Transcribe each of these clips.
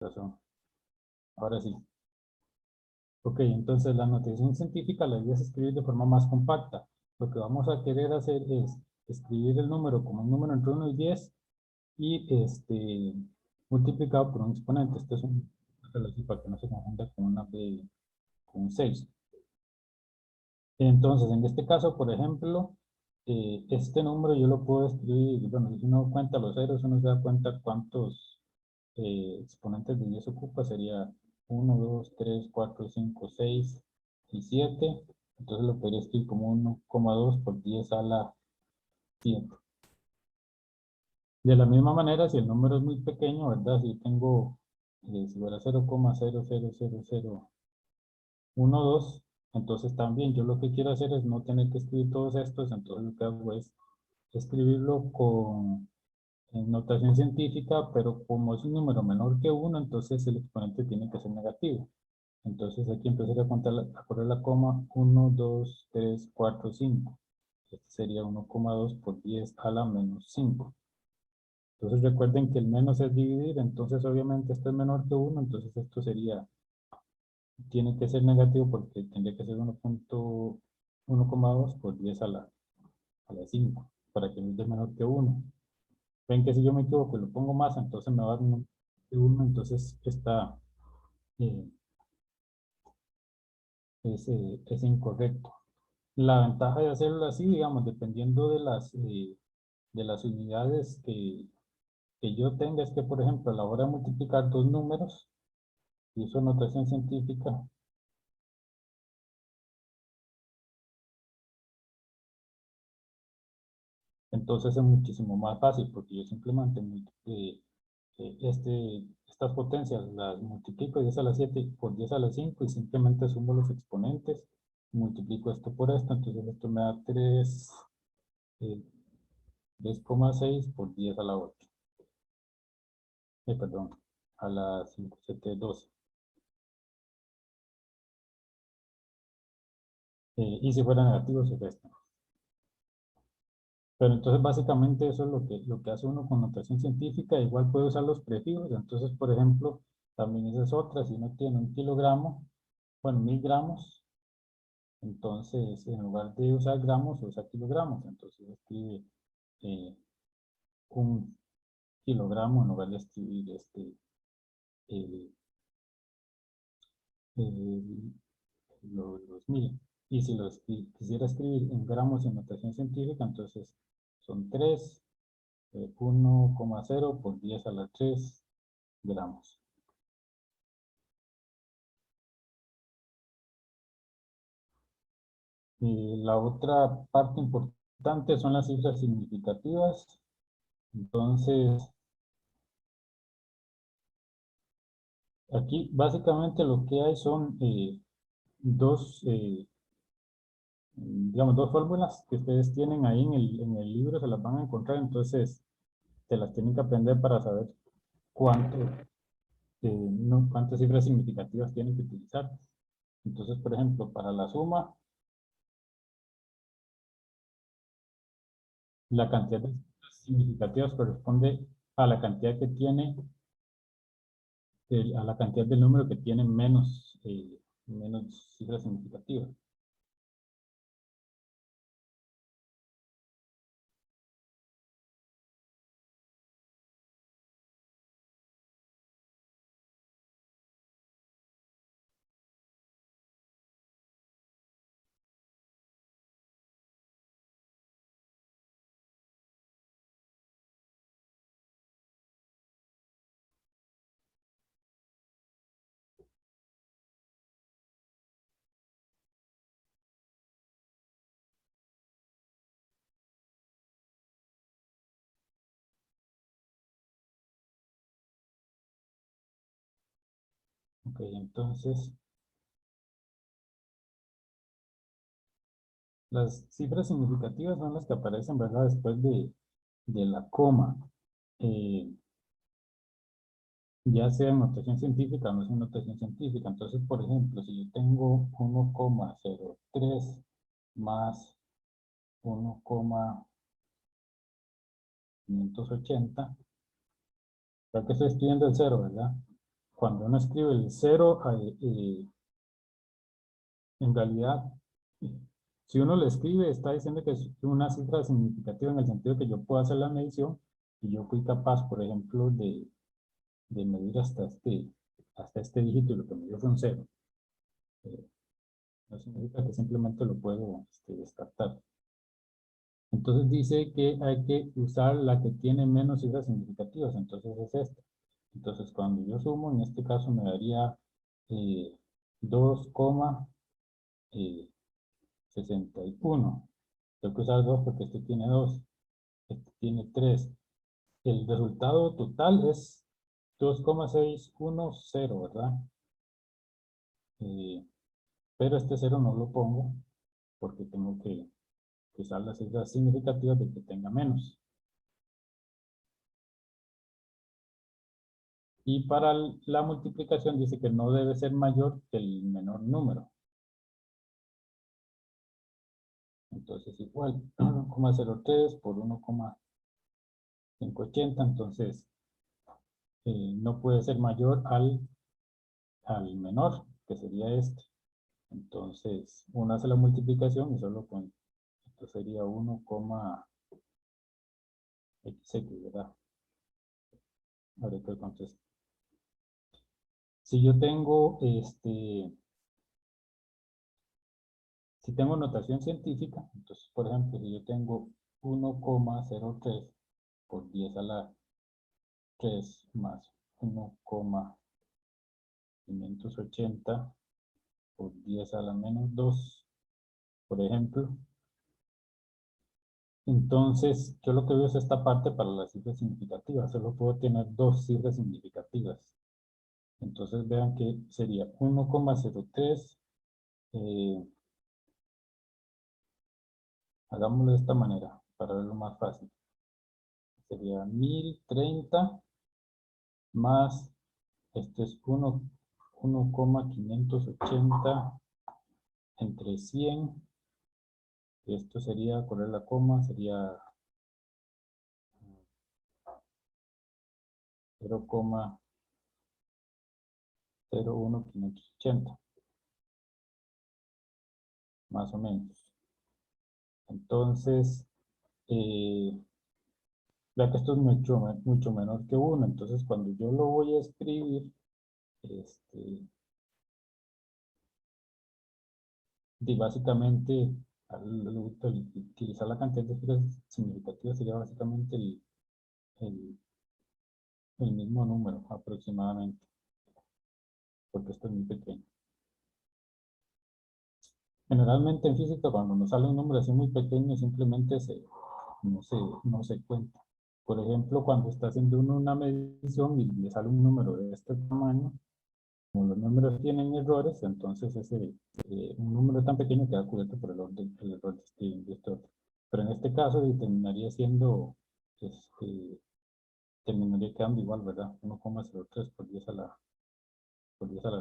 razón. Ahora sí. Ok, entonces la notación científica la idea es escribir de forma más compacta. Lo que vamos a querer hacer es escribir el número como un número entre 1 y 10 y multiplicado por un exponente. Este es un relativo para que no se confunda con una B, con un 6. Entonces, en este caso, por ejemplo, este número yo lo puedo escribir, bueno, si uno cuenta los ceros, uno se da cuenta cuántos exponentes de 10 ocupa, sería 1, 2, 3, 4, 5, 6 y 7. Entonces lo podría escribir como 1,2 por 10 a la 7. De la misma manera, si el número es muy pequeño, ¿verdad? Si tengo, si fuera 0,00012, entonces también yo lo que quiero hacer es no tener que escribir todos estos, entonces lo que hago es escribirlo con en notación científica, pero como es un número menor que 1, entonces el exponente tiene que ser negativo. Entonces aquí empezaría a contar, a correr la coma 1, 2, 3, 4, 5. Este sería 1,2 por 10 a la menos 5. Entonces recuerden que el menos es dividir, entonces obviamente este es menor que 1, entonces esto sería, tiene que ser negativo porque tendría que ser 1,2 por 10 a la 5, para que no dé menor que 1. Ven que si yo me equivoco y lo pongo más, entonces me va a dar menor que 1, entonces está, eh, es incorrecto. La ventaja de hacerlo así, digamos, dependiendo de las unidades que yo tenga, es que, por ejemplo, a la hora de multiplicar dos números, y uso notación científica, entonces es muchísimo más fácil, porque yo simplemente estas potencias las multiplico 10 a la 7 por 10 a la 5 y simplemente sumo los exponentes, multiplico esto por esto, entonces esto me da 3,6 por 10 a la 8. Perdón, a la 5, 7, 12. Y si fuera negativo, se resta. Pero entonces básicamente eso es lo que hace uno con notación científica. Igual puede usar los prefijos. Entonces, por ejemplo, también esa es otra. Si uno tiene un kilogramo, bueno, 1000 gramos, entonces en lugar de usar gramos, usa kilogramos. Entonces escribe eh, un kilogramo en lugar de escribir eh, eh, los 1000. Y si quisiera escribir en gramos en notación científica, entonces son 1,0 por 10 a la 3 gramos. Y la otra parte importante son las cifras significativas. Entonces, aquí básicamente lo que hay son dos, digamos, dos fórmulas que ustedes tienen ahí en el libro, se las van a encontrar, entonces se las tienen que aprender para saber cuánto, cuántas cifras significativas tienen que utilizar. Entonces, por ejemplo, para la suma, la cantidad de cifras significativas corresponde a la cantidad que tiene, a la cantidad del número que tiene menos cifras significativas. Ok, entonces, las cifras significativas son las que aparecen, ¿verdad? Después de la coma. Eh, ya sea en notación científica o no es en notación científica. Entonces, por ejemplo, si yo tengo 1,03 más 1,580, creo que estoy escribiendo el cero, ¿verdad? cuando uno escribe el 0, en realidad, si uno lo escribe, está diciendo que es una cifra significativa en el sentido de que yo puedo hacer la medición y yo fui capaz, por ejemplo, de medir hasta este dígito y lo que me dio fue un 0. Eh, no significa que simplemente lo puedo descartar. Entonces dice que hay que usar la que tiene menos cifras significativas, entonces es esta. Entonces cuando yo sumo, en este caso me daría 2,61. Tengo que usar 2 porque este tiene 2, este tiene 3. El resultado total es 2,610, ¿verdad? Eh, pero este 0 no lo pongo porque tengo que usar las cifras significativas de que tenga menos. Y para la multiplicación dice que no debe ser mayor que el menor número. Entonces igual, 1,03 por 1,580, entonces no puede ser mayor al menor, que sería este. Entonces uno hace la multiplicación y solo con esto sería 1,xx, ¿verdad? Ahorita entonces, si yo tengo si tengo notación científica, entonces, por ejemplo, si yo tengo 1,03 por 10 a la 3 más 1,580 por 10 a la menos 2, por ejemplo, entonces yo lo que veo es esta parte para las cifras significativas. Solo puedo tener dos cifras significativas. Entonces vean que sería 1,03. Hagámoslo de esta manera para verlo más fácil. Sería 1030 más, este es 1,580 entre 100. Esto sería, correr la coma, sería 0,01580, más o menos. Entonces, vea que esto es mucho menor que 1. Entonces, cuando yo lo voy a escribir, básicamente, al utilizar la cantidad de cifras significativas sería básicamente el, el mismo número aproximadamente, porque esto es muy pequeño. Generalmente en física cuando nos sale un número así muy pequeño simplemente no se cuenta. Por ejemplo, cuando está haciendo uno una medición y le sale un número de este tamaño, como los números tienen errores, entonces un número tan pequeño queda cubierto por el error de este otro. Pero en este caso terminaría siendo, terminaría quedando igual, ¿verdad? 1,03 por 10 a la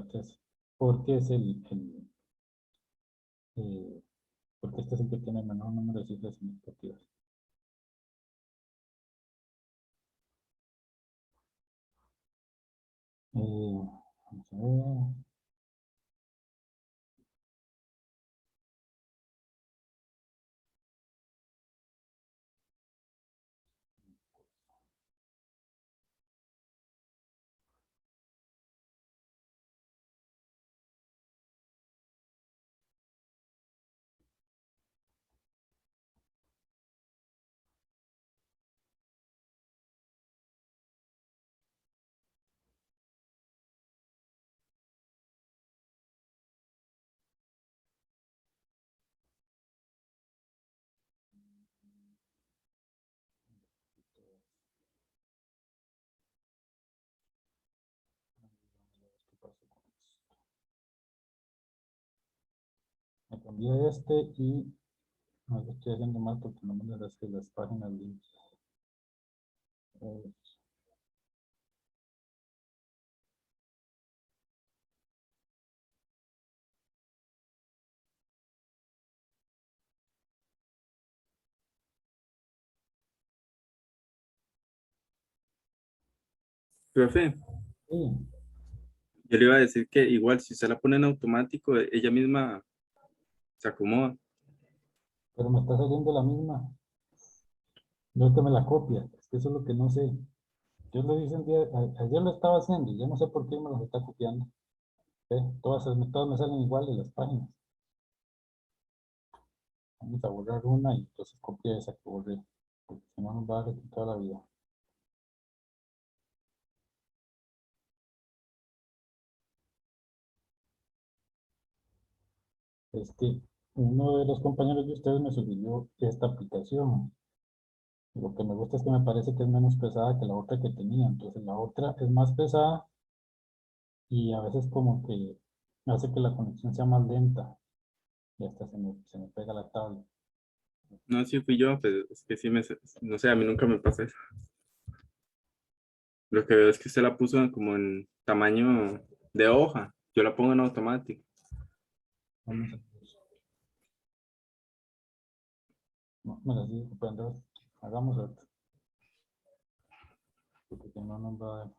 3. Porque es eh, porque este es el que tiene el menor número de cifras significativas. Vamos a ver. ¿Qué pasó con esto? Me cambié y no lo estoy haciendo mal porque no me lo hace las páginas limpias. Eh, Profe, sí, Yo le iba a decir que igual si usted la pone en automático, ella misma se acomoda. Pero me está saliendo la misma. No es que me la copia, es que eso es lo que no sé. Yo lo hice un día, ayer lo estaba haciendo y yo no sé por qué me los está copiando. ¿Ve? Todas me salen igual de las páginas. Vamos a borrar una y entonces copia esa que borré, porque si no nos va a repetir toda la vida. Es que uno de los compañeros de ustedes me sugirió esta aplicación. Lo que me gusta es que me parece que es menos pesada que la otra que tenía. Entonces la otra es más pesada y a veces como que hace que la conexión sea más lenta y hasta se me pega la tablet. No, sí fui yo, pero es que sí no sé, a mí nunca me pasa eso. Lo que veo es que usted la puso como en tamaño de hoja. Yo la pongo en automático. Vamos a ver. No, me la sigo copiando. Hagamos otra. Porque si no nos va a dar.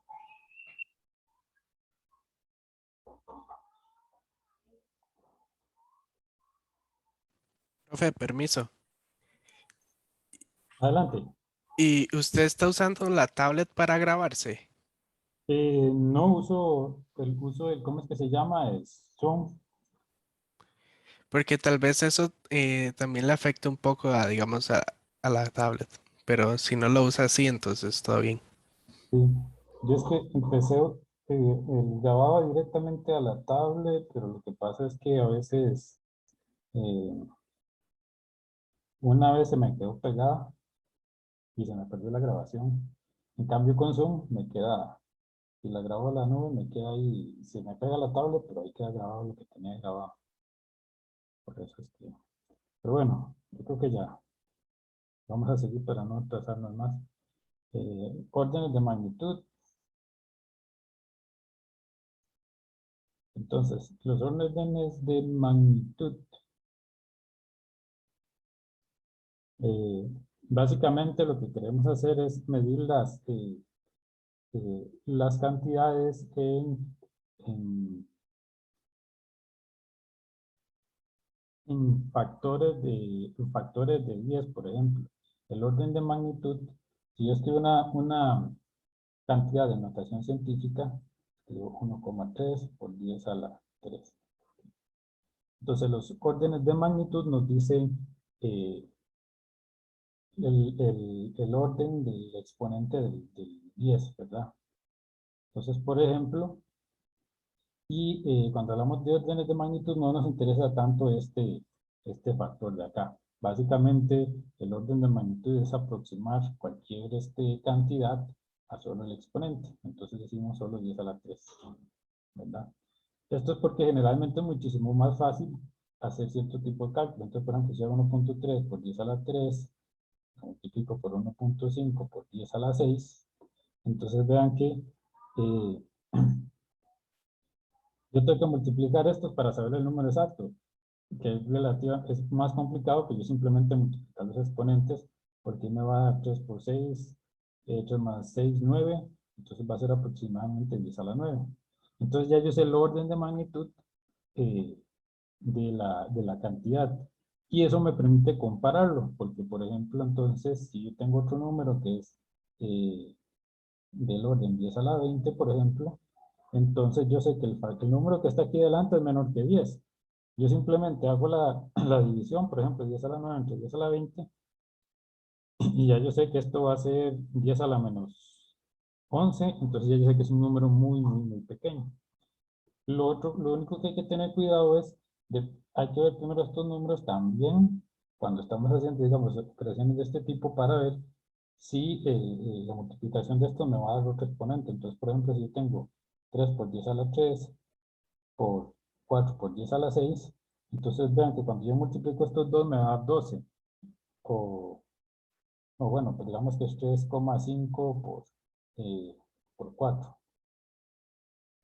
Profe, permiso. Adelante. ¿Y usted está usando la tablet para grabarse? No uso el uso de, ¿cómo es que se llama? Es Zoom. Porque tal vez eso también le afecta un poco a, digamos, a la tablet. Pero si no lo usa así, entonces todo bien. Sí. Yo es que empecé, grababa directamente a la tablet, pero lo que pasa es que a veces eh, una vez se me quedó pegada y se me perdió la grabación. En cambio con Zoom me queda, si la grabo a la nube me queda ahí, se me pega la tablet, pero ahí queda grabado lo que tenía grabado. Por eso es que, pero bueno, yo creo que ya vamos a seguir para no atrasarnos más. Órdenes de magnitud. Entonces, los órdenes de magnitud, eh, básicamente lo que queremos hacer es medir las cantidades en factores de 10, por ejemplo. El orden de magnitud, si yo escribo una cantidad de notación científica, escribo 1,3 por 10 a la 3. Entonces, los órdenes de magnitud nos dicen eh, el orden del exponente del 10, ¿verdad? Entonces, por ejemplo, cuando hablamos de órdenes de magnitud no nos interesa tanto este factor de acá. Básicamente, el orden de magnitud es aproximar cualquier cantidad a solo el exponente. Entonces decimos solo 10 a la 3, ¿verdad? Esto es porque generalmente es muchísimo más fácil hacer cierto tipo de cálculo. Entonces, por ejemplo, si hago 1,3 por 10 a la 3, multiplico por 1,5 por 10 a la 6, entonces vean que eh, yo tengo que multiplicar esto para saber el número exacto, que es más complicado que yo simplemente multiplicar los exponentes, porque me va a dar 3 por 6, 3 más 6, 9, entonces va a ser aproximadamente 10 a la 9. Entonces ya yo sé el orden de magnitud eh, de la cantidad. Y eso me permite compararlo, porque por ejemplo, entonces, si yo tengo otro número que es eh, del orden 10 a la 20, por ejemplo, entonces yo sé que el número que está aquí delante es menor que 10. Yo simplemente hago la división, por ejemplo, 10 a la 9 entre 10 a la 20, y ya yo sé que esto va a ser 10 a la menos 11, entonces ya yo sé que es un número muy, muy, muy pequeño. Lo único que hay que tener cuidado es, hay que ver primero estos números también cuando estamos haciendo, digamos, operaciones de este tipo para ver si la multiplicación de esto me va a dar otro exponente. Entonces, por ejemplo, si yo tengo 3 por 10 a la 3 por 4 por 10 a la 6, entonces vean que cuando yo multiplico estos dos me va a dar 12. O, o bueno, pues digamos que es 3,5 por 4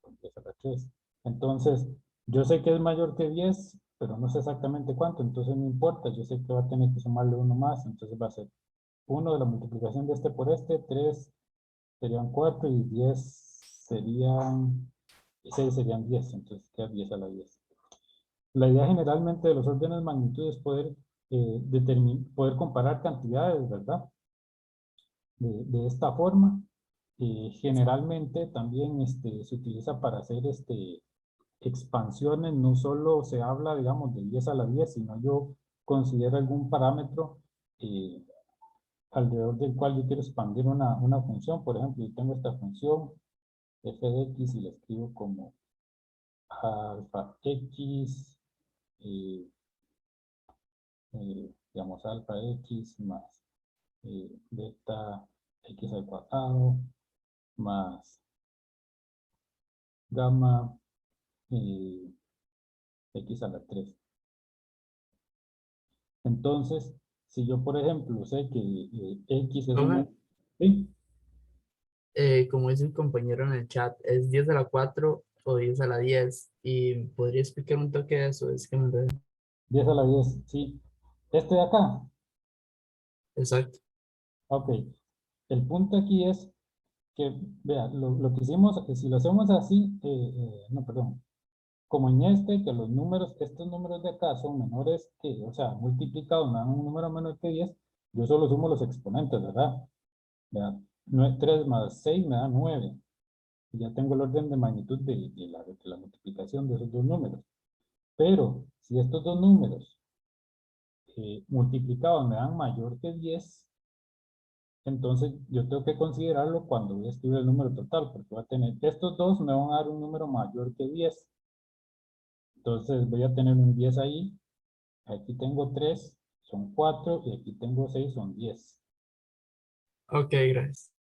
por 10 a la 3. Entonces, yo sé que es mayor que 10, pero no sé exactamente cuánto, entonces no importa, yo sé que va a tener que sumarle uno más, entonces va a ser 1 de la multiplicación de este por este, 3 serían 4 y 10 serían 6 serían 10, entonces queda 10 a la 10. La idea generalmente de los órdenes de magnitud es poder, poder comparar cantidades, ¿verdad? De esta forma. Generalmente también se utiliza para hacer expansiones, no solo se habla, digamos, de 10 a la 10, sino yo considero algún parámetro eh, alrededor del cual yo quiero expandir una función. Por ejemplo, yo tengo esta función f de x y la escribo como alfa x, eh, digamos, alfa x más beta x al cuadrado más gamma x a la 3. Entonces, si yo, por ejemplo, sé que x es Profe, un... ¿Sí? como dice el compañero en el chat, ¿es 10 a la 4 o 10 a la 10? Y podría explicar un toque de eso, es que me enredé. 10 a la 10, sí. Este de acá, Exacto. ok. El punto aquí es que, vea, lo que hicimos, si lo hacemos así, no, perdón, como en que los números, estos números de acá son menores que, o sea, multiplicados me dan un número menor que 10, yo solo sumo los exponentes, ¿verdad? Vea, 3 más 6 me da 9. Y ya tengo el orden de magnitud de la multiplicación de esos dos números. Pero, si estos dos números multiplicados me dan mayor que 10, entonces yo tengo que considerarlo cuando voy a escribir el número total, porque voy a tener, estos dos me van a dar un número mayor que 10. Entonces voy a tener un 10 ahí, aquí tengo 3, son 4, y aquí tengo 6, son 10. Ok, gracias.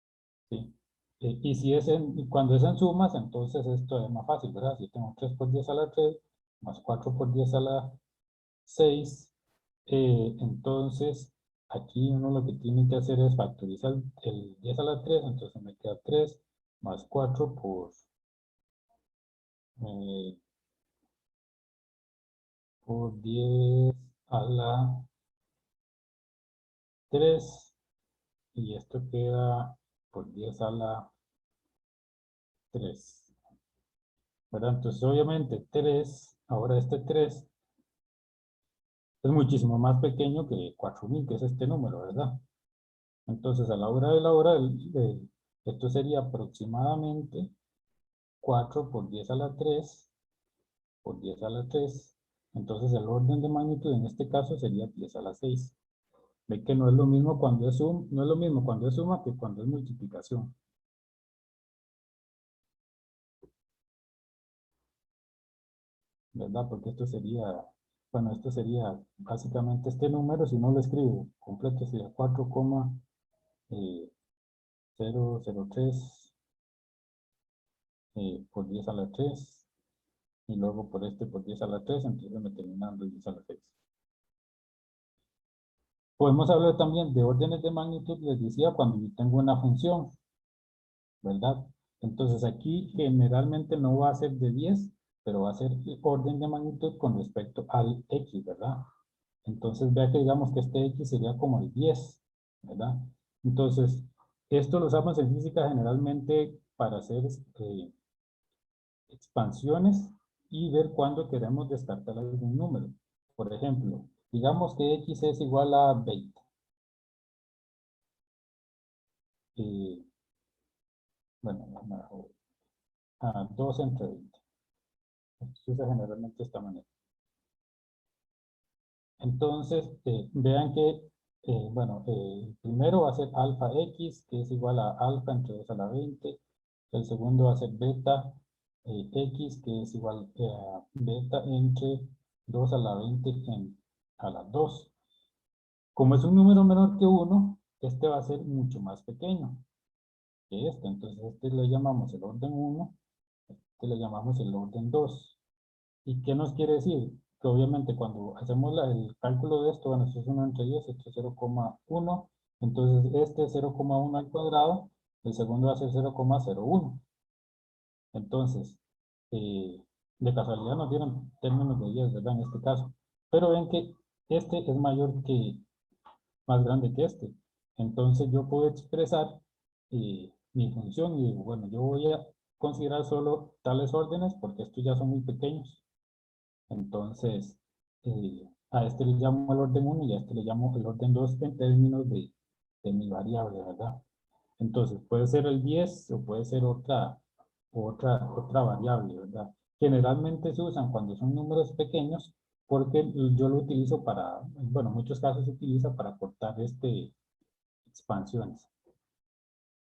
¿Sí? Y si es cuando es en sumas, entonces esto es más fácil, ¿verdad? Si tengo 3 por 10 a la 3, más 4 por 10 a la 6, entonces aquí uno lo que tiene que hacer es factorizar el 10 a la 3, entonces me queda 3 más 4 eh, por 10 a la 3, y esto queda por 10 a la 3, ¿verdad? Entonces obviamente 3, ahora este 3 es muchísimo más pequeño que 4000, que es este número, ¿verdad? Entonces a la hora de la hora, esto sería aproximadamente 4 por 10 a la 3 por 10 a la 3. Entonces el orden de magnitud en este caso sería 10 a la 6. Ve que no es lo mismo cuando es no es lo mismo cuando es suma que cuando es multiplicación. ¿Verdad? Porque esto sería, bueno, esto sería básicamente este número, si no lo escribo completo, sería 4,003 por 10 a la 3, y luego por este por 10 a la 3, entonces me terminando 10 a la 6. Podemos hablar también de órdenes de magnitud, les decía, cuando yo tengo una función, ¿verdad? Entonces aquí generalmente no va a ser de 10, pero va a ser orden de magnitud con respecto al x, ¿verdad? Entonces vea que digamos que este x sería como el 10, ¿verdad? Entonces, esto lo usamos en física generalmente para hacer expansiones y ver cuándo queremos descartar algún número. Por ejemplo, digamos que x es igual a 20. Bueno, a 2 entre 20. Se usa generalmente de esta manera. Entonces, vean que, bueno, primero va a ser alfa x, que es igual a alfa entre 2 a la 20. El segundo va a ser beta x, que es igual a beta entre 2 a la 20 a la 2. Como es un número menor que 1, este va a ser mucho más pequeño que este. Entonces, este le llamamos el orden 1, este le llamamos el orden 2. ¿Y qué nos quiere decir? Que obviamente cuando hacemos el cálculo de esto, bueno, esto es 1 entre 10, esto es 0,1, entonces este es 0,1 al cuadrado, el segundo va a ser 0,01. Entonces, de casualidad nos dieron términos de 10, ¿verdad? En este caso. Pero ven que este es mayor que, más grande que este. Entonces yo puedo expresar mi función y digo, bueno, yo voy a considerar solo tales órdenes porque estos ya son muy pequeños. Entonces, a este le llamo el orden 1 y a este le llamo el orden 2 en términos de mi variable, ¿verdad? Entonces, puede ser el 10 o puede ser otra variable, ¿verdad? Generalmente se usan cuando son números pequeños porque yo lo utilizo para, bueno, en muchos casos se utiliza para cortar expansiones.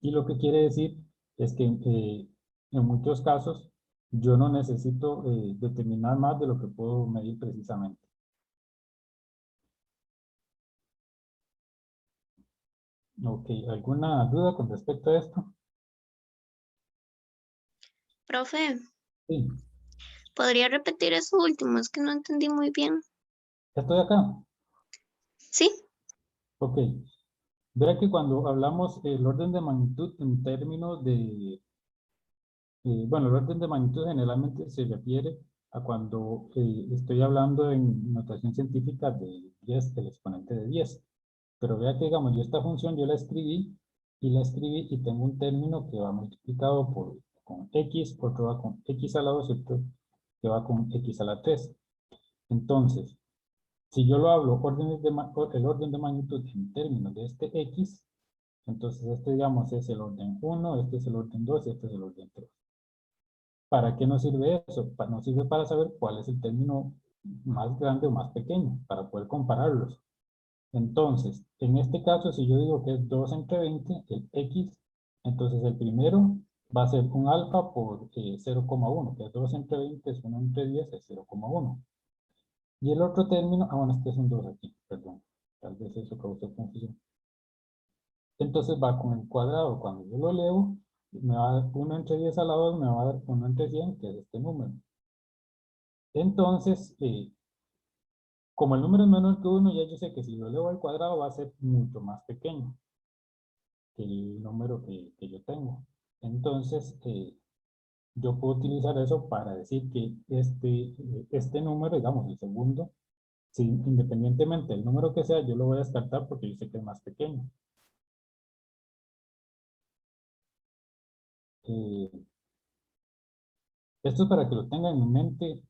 Y lo que quiere decir es que en muchos casos yo no necesito determinar más de lo que puedo medir precisamente. Ok, ¿alguna duda con respecto a esto? Profe, Sí, ¿podría repetir eso último? Es que no entendí muy bien. ya estoy acá. Sí, Ok, verá que cuando hablamos el orden de magnitud en términos bueno, el orden de magnitud generalmente se refiere a cuando estoy hablando en notación científica de 10, el exponente de 10. Pero vea que, digamos, yo esta función yo la escribí y tengo un término que va multiplicado con x, otro va con x a la 2 y otro que va con x a la 3. Entonces, si yo lo hablo el orden de magnitud en términos de este x, entonces este, digamos, es el orden 1, este es el orden 2 y este es el orden 3. ¿Para qué nos sirve eso? Nos sirve para saber cuál es el término más grande o más pequeño, para poder compararlos. Entonces, en este caso, si yo digo que es 2 entre 20, el x, entonces el primero va a ser un alfa por 0,1, que es 2 entre 20, es 1 entre 10, es 0,1. Y el otro término, bueno, este es un 2 aquí, perdón, tal vez eso causó confusión. Entonces va con el cuadrado, cuando yo lo elevo, me va a dar 1 entre 10 a la 2, me va a dar 1 entre 100, que es este número. Entonces, como el número es menor que 1, ya yo sé que si lo elevo al cuadrado va a ser mucho más pequeño que el número que yo tengo. Entonces, yo puedo utilizar eso para decir que este número, digamos, el segundo, si, independientemente del número que sea, yo lo voy a descartar porque yo sé que es más pequeño. Eh, Esto es para que lo tengan en mente.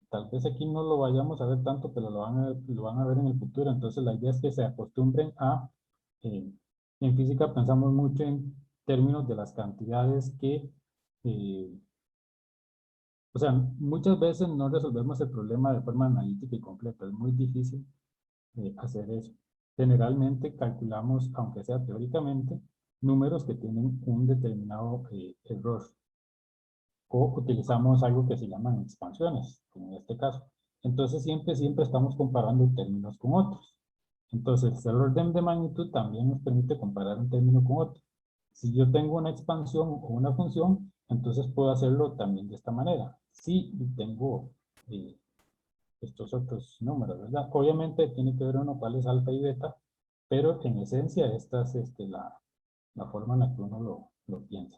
Tal vez aquí no lo vayamos a ver tanto, pero lo van a ver en el futuro. Entonces la idea es que se acostumbren eh, en física pensamos mucho en términos de las cantidades eh, o sea, muchas veces no resolvemos el problema de forma analítica y completa. Es muy difícil hacer eso. Generalmente calculamos, aunque sea teóricamente, números que tienen un determinado error. O utilizamos algo que se llaman expansiones, como en este caso. Entonces siempre estamos comparando términos con otros. Entonces el orden de magnitud también nos permite comparar un término con otro. Si yo tengo una expansión o una función, entonces puedo hacerlo también de esta manera. Si tengo eh, estos otros números, ¿verdad? Obviamente tiene que ver uno cuál es alfa y beta, pero en esencia esta es la forma en la que uno lo piensa.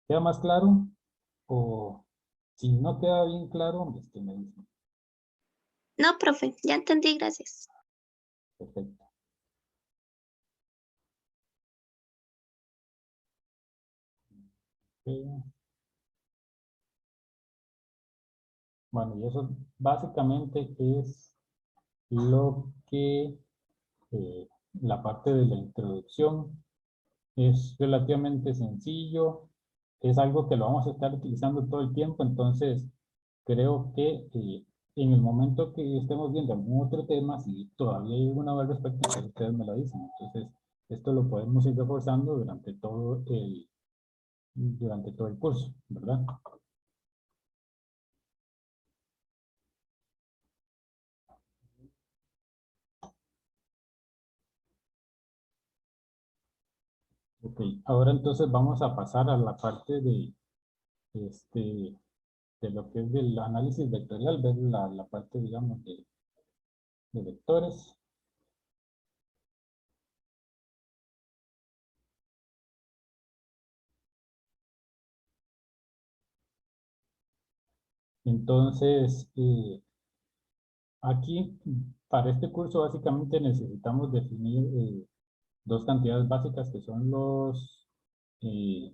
¿Queda más claro? O si no queda bien claro, me dice. no, profe, ya entendí, gracias. Perfecto. Ok. Bueno, y eso básicamente es lo que la parte de la introducción es relativamente sencillo, es algo que lo vamos a estar utilizando todo el tiempo, entonces creo que en el momento que estemos viendo algún otro tema, si todavía hay alguna duda al respecto, pues ustedes me lo dicen. Entonces, esto lo podemos ir reforzando durante todo el curso, ¿verdad? Ok, ahora entonces vamos a pasar a la parte este, de lo que es del análisis vectorial, ver la parte, digamos, de vectores. Entonces, aquí, para este curso, básicamente necesitamos definir dos cantidades básicas que son eh,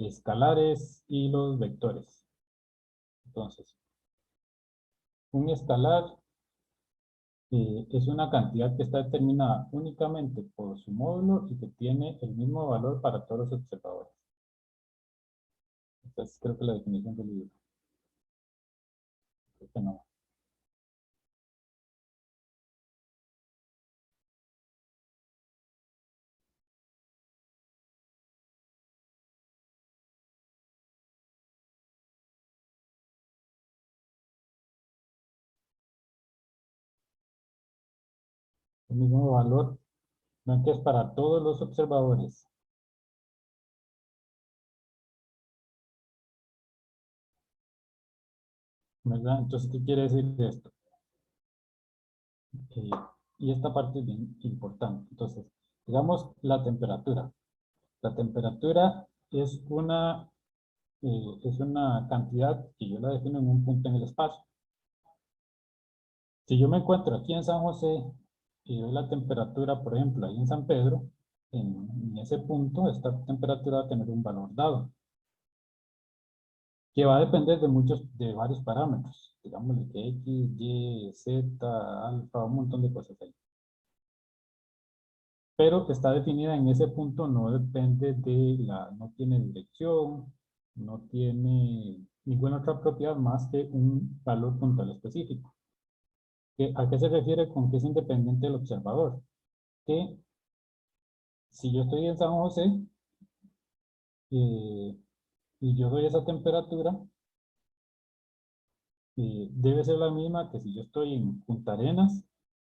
escalares y los vectores. Entonces, un escalar es una cantidad que está determinada únicamente por su módulo y que tiene el mismo valor para todos los observadores. Esta es, creo que la definición del libro. Creo que no. El mismo valor, no, que es para todos los observadores. ¿Verdad? Entonces, ¿qué quiere decir esto? Y esta parte es bien importante. Entonces, digamos la temperatura. La temperatura es una cantidad que yo la defino en un punto en el espacio. Si yo me encuentro aquí en San José y veo la temperatura, por ejemplo, ahí en San Pedro, en ese punto, esta temperatura va a tener un valor dado, que va a depender de varios parámetros, digamos que X, Y, Z, alfa, un montón de cosas ahí. Pero que está definida en ese punto no depende no tiene dirección, no tiene ninguna otra propiedad más que un valor puntual específico. ¿A qué se refiere con que es independiente del observador? Que si yo estoy en San José y yo doy esa temperatura, debe ser la misma que si yo estoy en Punta Arenas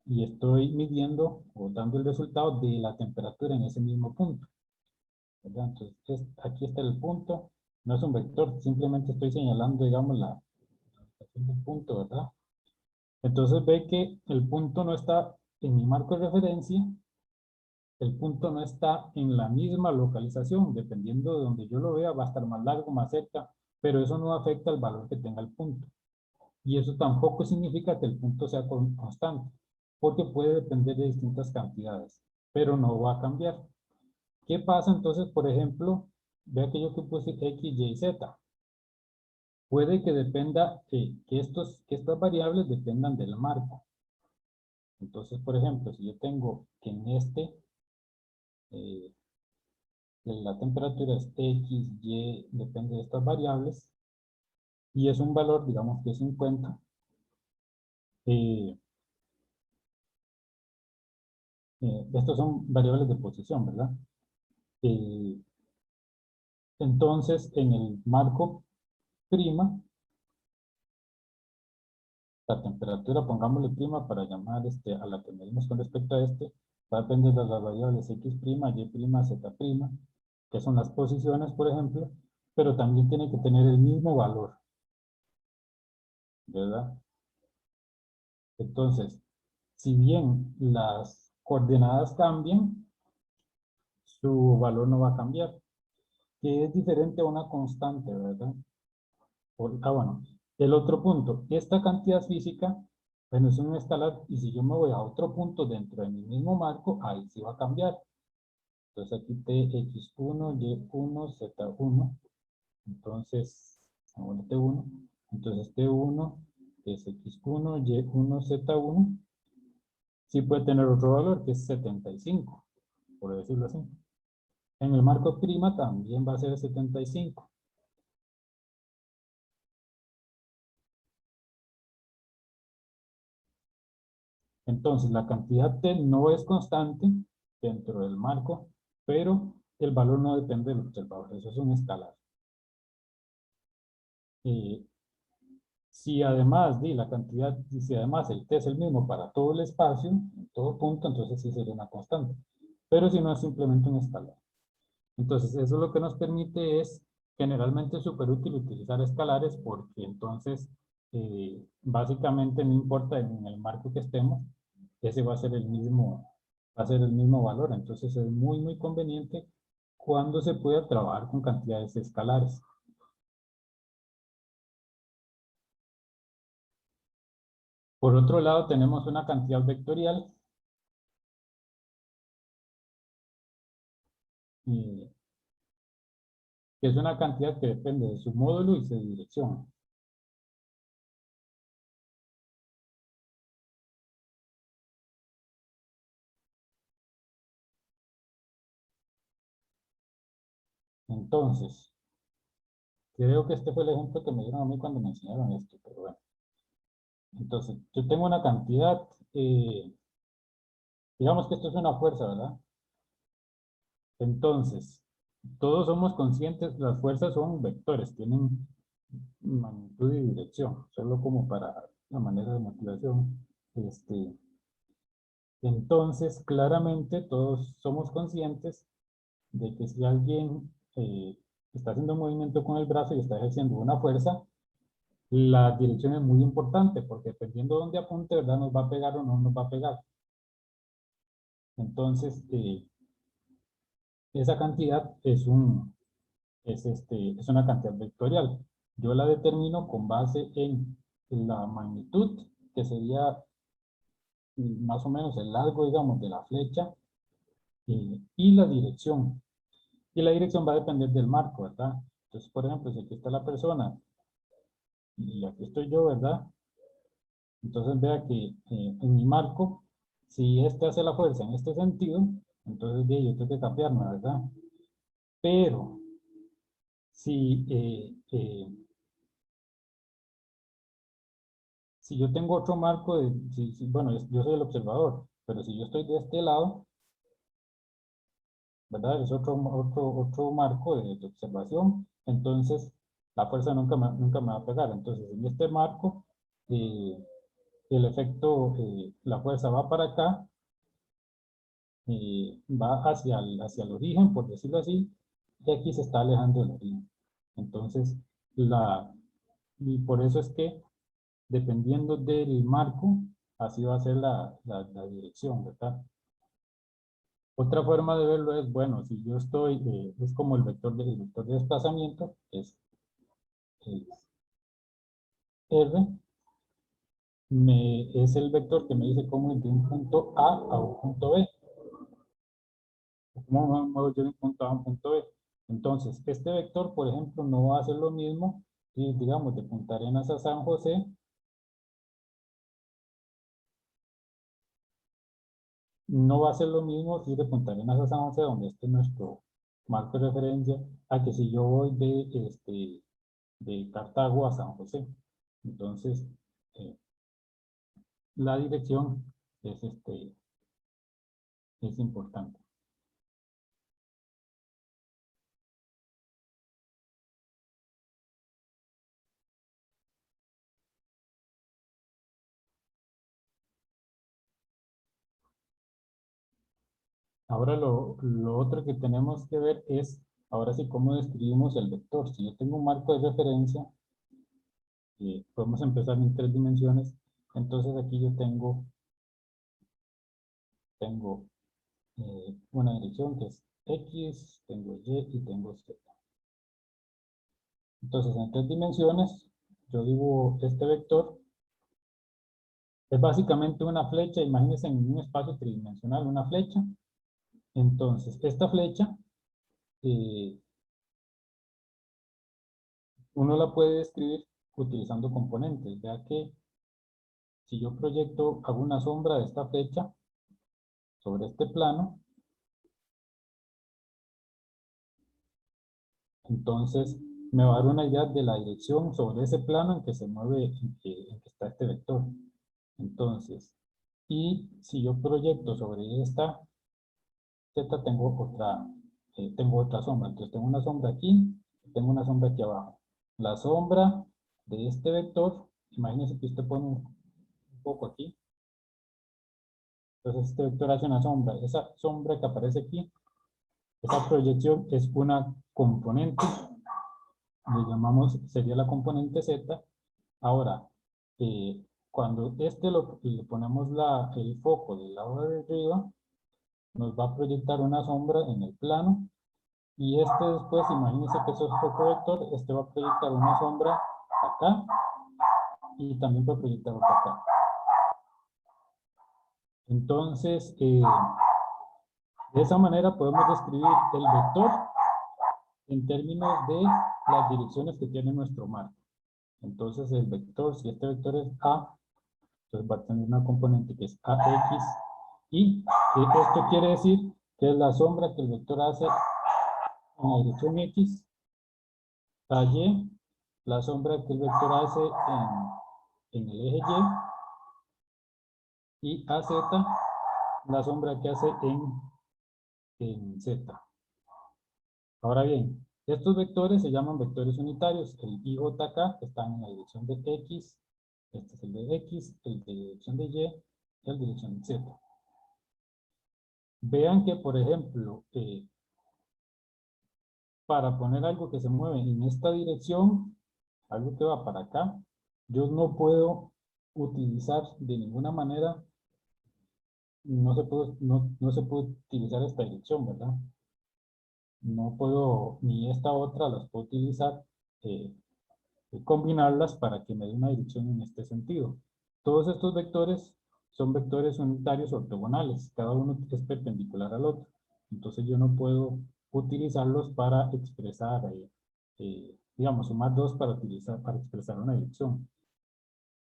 y estoy midiendo o dando el resultado de la temperatura en ese mismo punto, ¿verdad? Entonces, aquí está el punto, no es un vector, simplemente estoy señalando, digamos, la ubicación del punto, ¿verdad? Entonces ve que el punto no está en mi marco de referencia, el punto no está en la misma localización, dependiendo de donde yo lo vea, va a estar más largo, más cerca, pero eso no afecta al valor que tenga el punto. Y eso tampoco significa que el punto sea constante, porque puede depender de distintas cantidades, pero no va a cambiar. ¿Qué pasa entonces, por ejemplo, vea que yo que puse X, Y, Z? Puede que dependa, que estas variables dependan del marco. Entonces, por ejemplo, si yo tengo que en la temperatura es X, Y, depende de estas variables, y es un valor, digamos que es 50, estos son variables de posición, ¿verdad? Entonces, en el marco prima, la temperatura, pongámosle prima para llamar a la que medimos con respecto a va a depender de las variables X', Y', Z', que son las posiciones, por ejemplo, pero también tiene que tener el mismo valor, ¿verdad? Entonces, si bien las coordenadas cambian, su valor no va a cambiar, que es diferente a una constante, ¿verdad? Bueno, el otro punto, esta cantidad física, bueno, es un escalar, y si yo me voy a otro punto dentro de mi mismo marco, ahí sí va a cambiar. Entonces aquí Tx1, Y1, Z1, entonces, ahora T1, entonces T1 es X1, Y1, Z1, sí puede tener otro valor que es 75, por decirlo así. En el marco prima también va a ser 75. Entonces, la cantidad T no es constante dentro del marco, pero el valor no depende del observador. Eso es un escalar. Si además de la cantidad, si además el T es el mismo para todo el espacio, en todo punto, entonces sí sería una constante. Pero si no, es simplemente un escalar. Entonces, eso lo que nos permite es, generalmente es súper útil utilizar escalares porque entonces, básicamente no importa en el marco que estemos, ese va a ser el mismo valor. Entonces, es muy, muy conveniente cuando se pueda trabajar con cantidades escalares. Por otro lado, tenemos una cantidad vectorial. que es una cantidad que depende de su módulo y su dirección. Entonces, creo que este fue el ejemplo que me dieron a mí cuando me enseñaron esto, pero bueno. Entonces, yo tengo una cantidad, digamos que esto es una fuerza, ¿verdad? Entonces, todos somos conscientes, las fuerzas son vectores, tienen magnitud y dirección, solo como para la manera de motivación. Entonces, claramente todos somos conscientes de que si alguien está haciendo un movimiento con el brazo y está ejerciendo una fuerza, la dirección es muy importante, porque dependiendo de dónde apunte, ¿verdad? Nos va a pegar o no nos va a pegar. Entonces, esa cantidad es una cantidad vectorial. Yo la determino con base en la magnitud, que sería más o menos el largo, digamos, de la flecha, y la dirección. Y la dirección va a depender del marco, ¿verdad? Entonces, por ejemplo, si aquí está la persona y aquí estoy yo, ¿verdad? Entonces vea que en mi marco, si este hace la fuerza en este sentido, entonces yo tengo que cambiarme, ¿verdad? Pero si, si yo tengo otro marco, bueno, yo soy el observador, pero si yo estoy de este lado, ¿verdad? Es otro marco de observación, entonces la fuerza nunca me va a pegar. Entonces en este marco, el efecto, la fuerza va para acá, va hacia el origen, por decirlo así, y aquí se está alejando del origen. Entonces, y por eso es que, dependiendo del marco, así va a ser la dirección, ¿verdad? Otra forma de verlo es, bueno, si yo estoy, es como el vector de desplazamiento, es R, es el vector que me dice cómo ir de un punto A un punto B. ¿Cómo me muevo yo de un punto A a un punto B? Entonces, este vector, por ejemplo, no va a hacer lo mismo, y digamos, de Punta Arenas a San José, no va a ser lo mismo si de Punta Arenas a San José, donde este es nuestro marco de referencia, a que si yo voy de Cartago a San José. Entonces, eh, la dirección es importante. Ahora lo otro que tenemos que ver es, ahora sí, cómo describimos el vector. Si yo tengo un marco de referencia, podemos empezar en 3 dimensiones. Entonces aquí yo tengo una dirección que es X, tengo Y y tengo Z. Entonces en 3 dimensiones yo dibujo este vector. Es básicamente una flecha, imagínense en un espacio tridimensional, una flecha. Entonces esta flecha uno la puede describir utilizando componentes. Vea que si yo proyecto, hago una sombra de esta flecha sobre este plano, entonces me va a dar una idea de la dirección sobre ese plano en que se mueve, en que está este vector. Entonces, y si yo proyecto sobre esta Z, tengo otra sombra. Entonces tengo una sombra aquí, tengo una sombra aquí abajo. La sombra de este vector, imagínense que usted pone un poco aquí. Entonces este vector hace una sombra. Esa sombra que aparece aquí, esa proyección es una componente, le llamamos, sería la componente Z. Ahora, cuando le ponemos el foco del lado de arriba, nos va a proyectar una sombra en el plano, y después, imagínense que eso es foco vector, este va a proyectar una sombra acá, y también va a proyectar otra acá. Entonces, de esa manera podemos describir el vector en términos de las direcciones que tiene nuestro marco. Entonces el vector, si este vector es A, entonces va a tener una componente que es AX, y esto quiere decir que es la sombra que el vector hace en la dirección X, AY, la sombra que el vector hace en el eje Y AZ, la sombra que hace en Z. Ahora bien, estos vectores se llaman vectores unitarios. El IJK están en la dirección de X, este es el de X, el de dirección de Y, y el de dirección de Z. Vean que, por ejemplo, para poner algo que se mueve en esta dirección, algo que va para acá, yo no puedo utilizar de ninguna manera, no se puede utilizar esta dirección, ¿verdad? No puedo, ni esta otra las puedo utilizar, combinarlas para que me dé una dirección en este sentido. Todos estos vectores son vectores unitarios ortogonales, cada uno es perpendicular al otro. Entonces yo no puedo utilizarlos para expresar, digamos, sumar dos para expresar una dirección.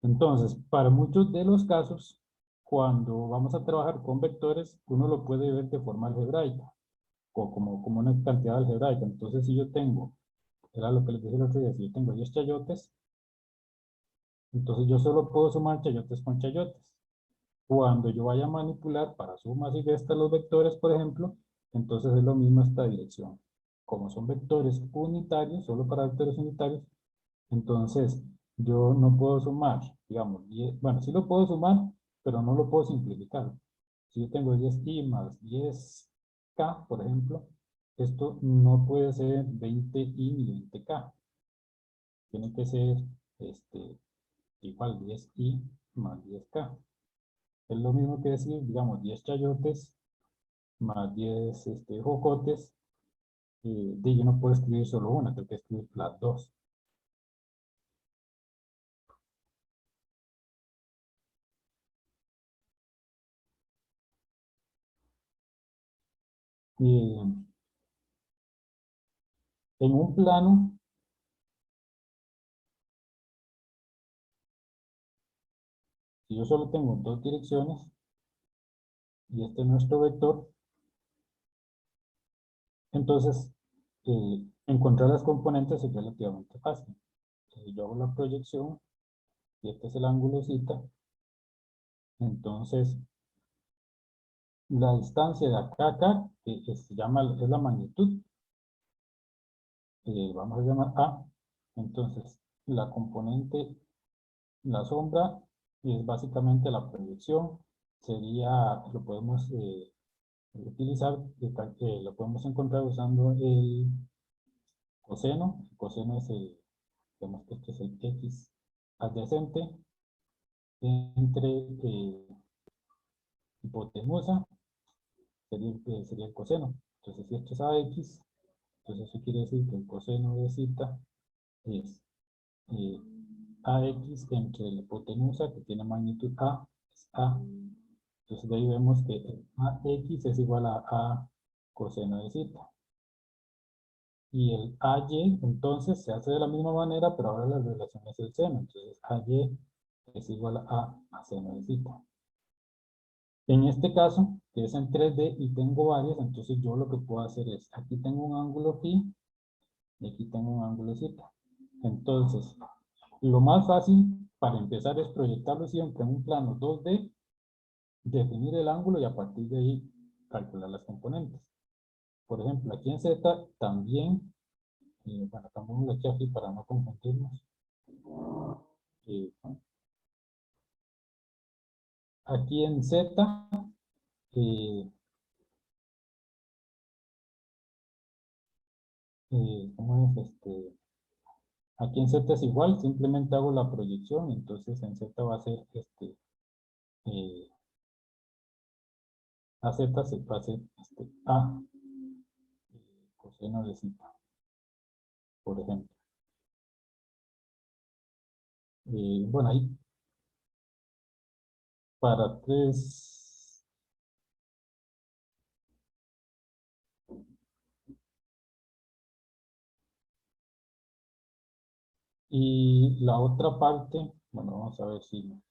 Entonces, para muchos de los casos, cuando vamos a trabajar con vectores, uno lo puede ver de forma algebraica, o como una cantidad algebraica. Entonces, si yo tengo, era lo que les dije el otro día, si yo tengo 10 chayotes, entonces yo solo puedo sumar chayotes con chayotes. Cuando yo vaya a manipular para sumas y restas los vectores, por ejemplo, entonces es lo mismo esta dirección. Como son vectores unitarios, solo para vectores unitarios, entonces yo no puedo sumar, digamos, 10, bueno, sí lo puedo sumar, pero no lo puedo simplificar. Si yo tengo 10i más 10k, por ejemplo, esto no puede ser 20i ni 20k. Tiene que ser igual 10i más 10k. Es lo mismo que decir, digamos, 10 chayotes más 10 jocotes. Yo no puedo escribir solo una, tengo que escribir las dos. En un plano, si yo solo tengo dos direcciones, y este es nuestro vector, entonces encontrar las componentes es relativamente fácil. Yo hago la proyección, y este es el ángulo zeta, entonces la distancia de acá a acá, se llama, es la magnitud, vamos a llamar A, entonces la componente, la sombra, y es básicamente la proyección, sería, lo podemos utilizar, lo podemos encontrar usando el coseno. El coseno es vemos que este es el X adyacente entre hipotenusa, sería el coseno. Entonces, si esto es AX, entonces eso quiere decir que el coseno de zeta es AX entre la hipotenusa, que tiene magnitud A, es A. Entonces, de ahí vemos que el AX es igual a A coseno de zeta. Y el AY, entonces, se hace de la misma manera, pero ahora la relación es el seno. Entonces, AY es igual a seno de zeta. En este caso, que es en 3D y tengo varias, entonces yo lo que puedo hacer es, aquí tengo un ángulo phi y aquí tengo un ángulo zeta. Entonces, lo más fácil para empezar es proyectarlo siempre en un plano 2D, definir el ángulo y a partir de ahí calcular las componentes. Por ejemplo, aquí en Z también, bueno, cambiamos aquí así para no confundirnos. Aquí en Z, ¿cómo es aquí en Z es igual, simplemente hago la proyección, entonces en Z va a ser a Z se va a ser A coseno de zeta, por ejemplo. Bueno, ahí para Y la otra parte, bueno, vamos a ver si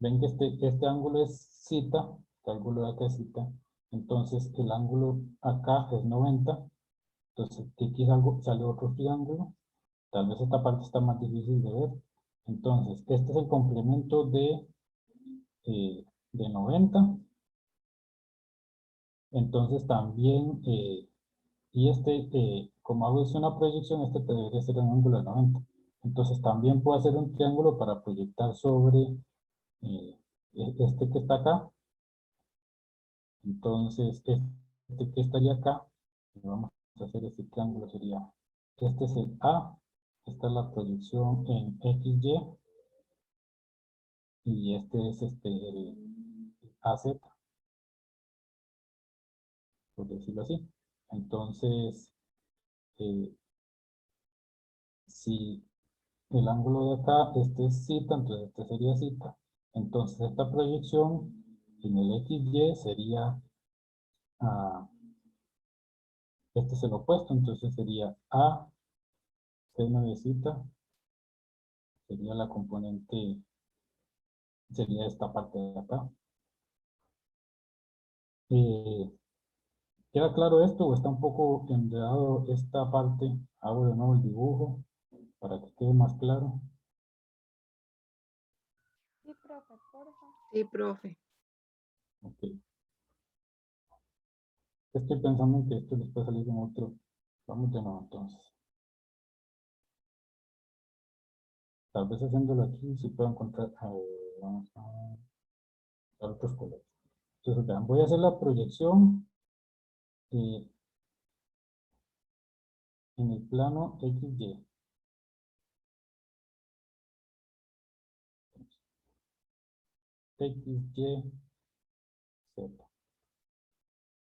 ven que este ángulo es zeta, este ángulo de acá es zeta, entonces el ángulo acá es 90, entonces aquí sale otro triángulo, tal vez esta parte está más difícil de ver, entonces este es el complemento de 90, entonces también, y como hago es una proyección, este debería ser un ángulo de 90, entonces también puedo hacer un triángulo para proyectar sobre este que está acá. Entonces, este que estaría acá, y vamos a hacer este triángulo, sería, este es el A, esta es la proyección en XY, y este es el AZ, por decirlo así. Entonces, eh, si el ángulo de acá, este es zeta, entonces este sería zeta. Entonces, esta proyección en el XY sería, este es el opuesto, entonces sería A seno de zeta, sería la componente, sería esta parte de acá. ¿Queda claro esto o está un poco enredado esta parte? Hago de nuevo el dibujo para que quede más claro. Sí, profe, porfa. Sí, profe. Ok. Estoy pensando en que esto les puede salir en otro. Vamos de nuevo entonces. Tal vez haciéndolo aquí si puedo encontrar. Vamos a usar otros colores. Entonces vean, voy a hacer la proyección en el plano XY. XY, Z.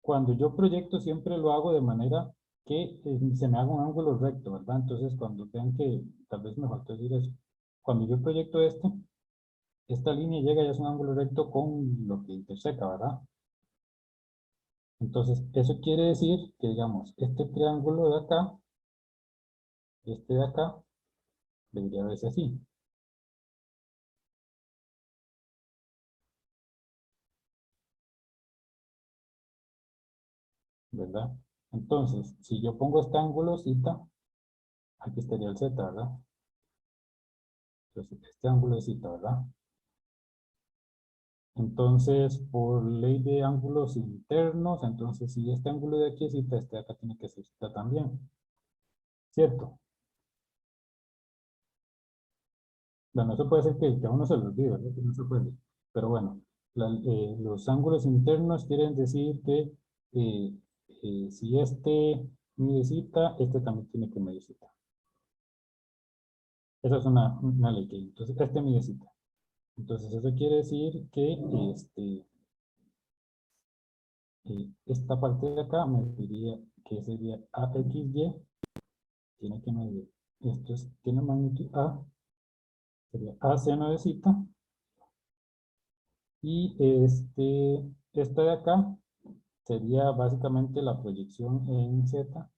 Cuando yo proyecto siempre lo hago de manera que se me haga un ángulo recto, ¿verdad? Entonces cuando vean que tal vez me faltó decir eso. Cuando yo proyecto esta línea llega y es un ángulo recto con lo que interseca, ¿verdad? Entonces eso quiere decir que digamos, este triángulo de acá, este de acá, debería verse así. ¿Verdad? Entonces, si yo pongo este ángulo zeta, aquí estaría el z, ¿verdad? Entonces, este ángulo es zeta, ¿verdad? Entonces, por ley de ángulos internos, entonces si este ángulo de aquí es zeta, este de acá tiene que ser zeta también. ¿Cierto? Bueno, eso puede ser que a uno se lo olvide, ¿verdad? Que no se puede. Pero bueno, los ángulos internos quieren decir que si este mide zeta, este también tiene que medir zeta. Esa es una ley que entonces este mide zeta. Entonces eso quiere decir que esta parte de acá me diría que sería AXY, tiene que medir, tiene magnitud A, sería A seno de zeta, y esta de acá sería básicamente la proyección en Z,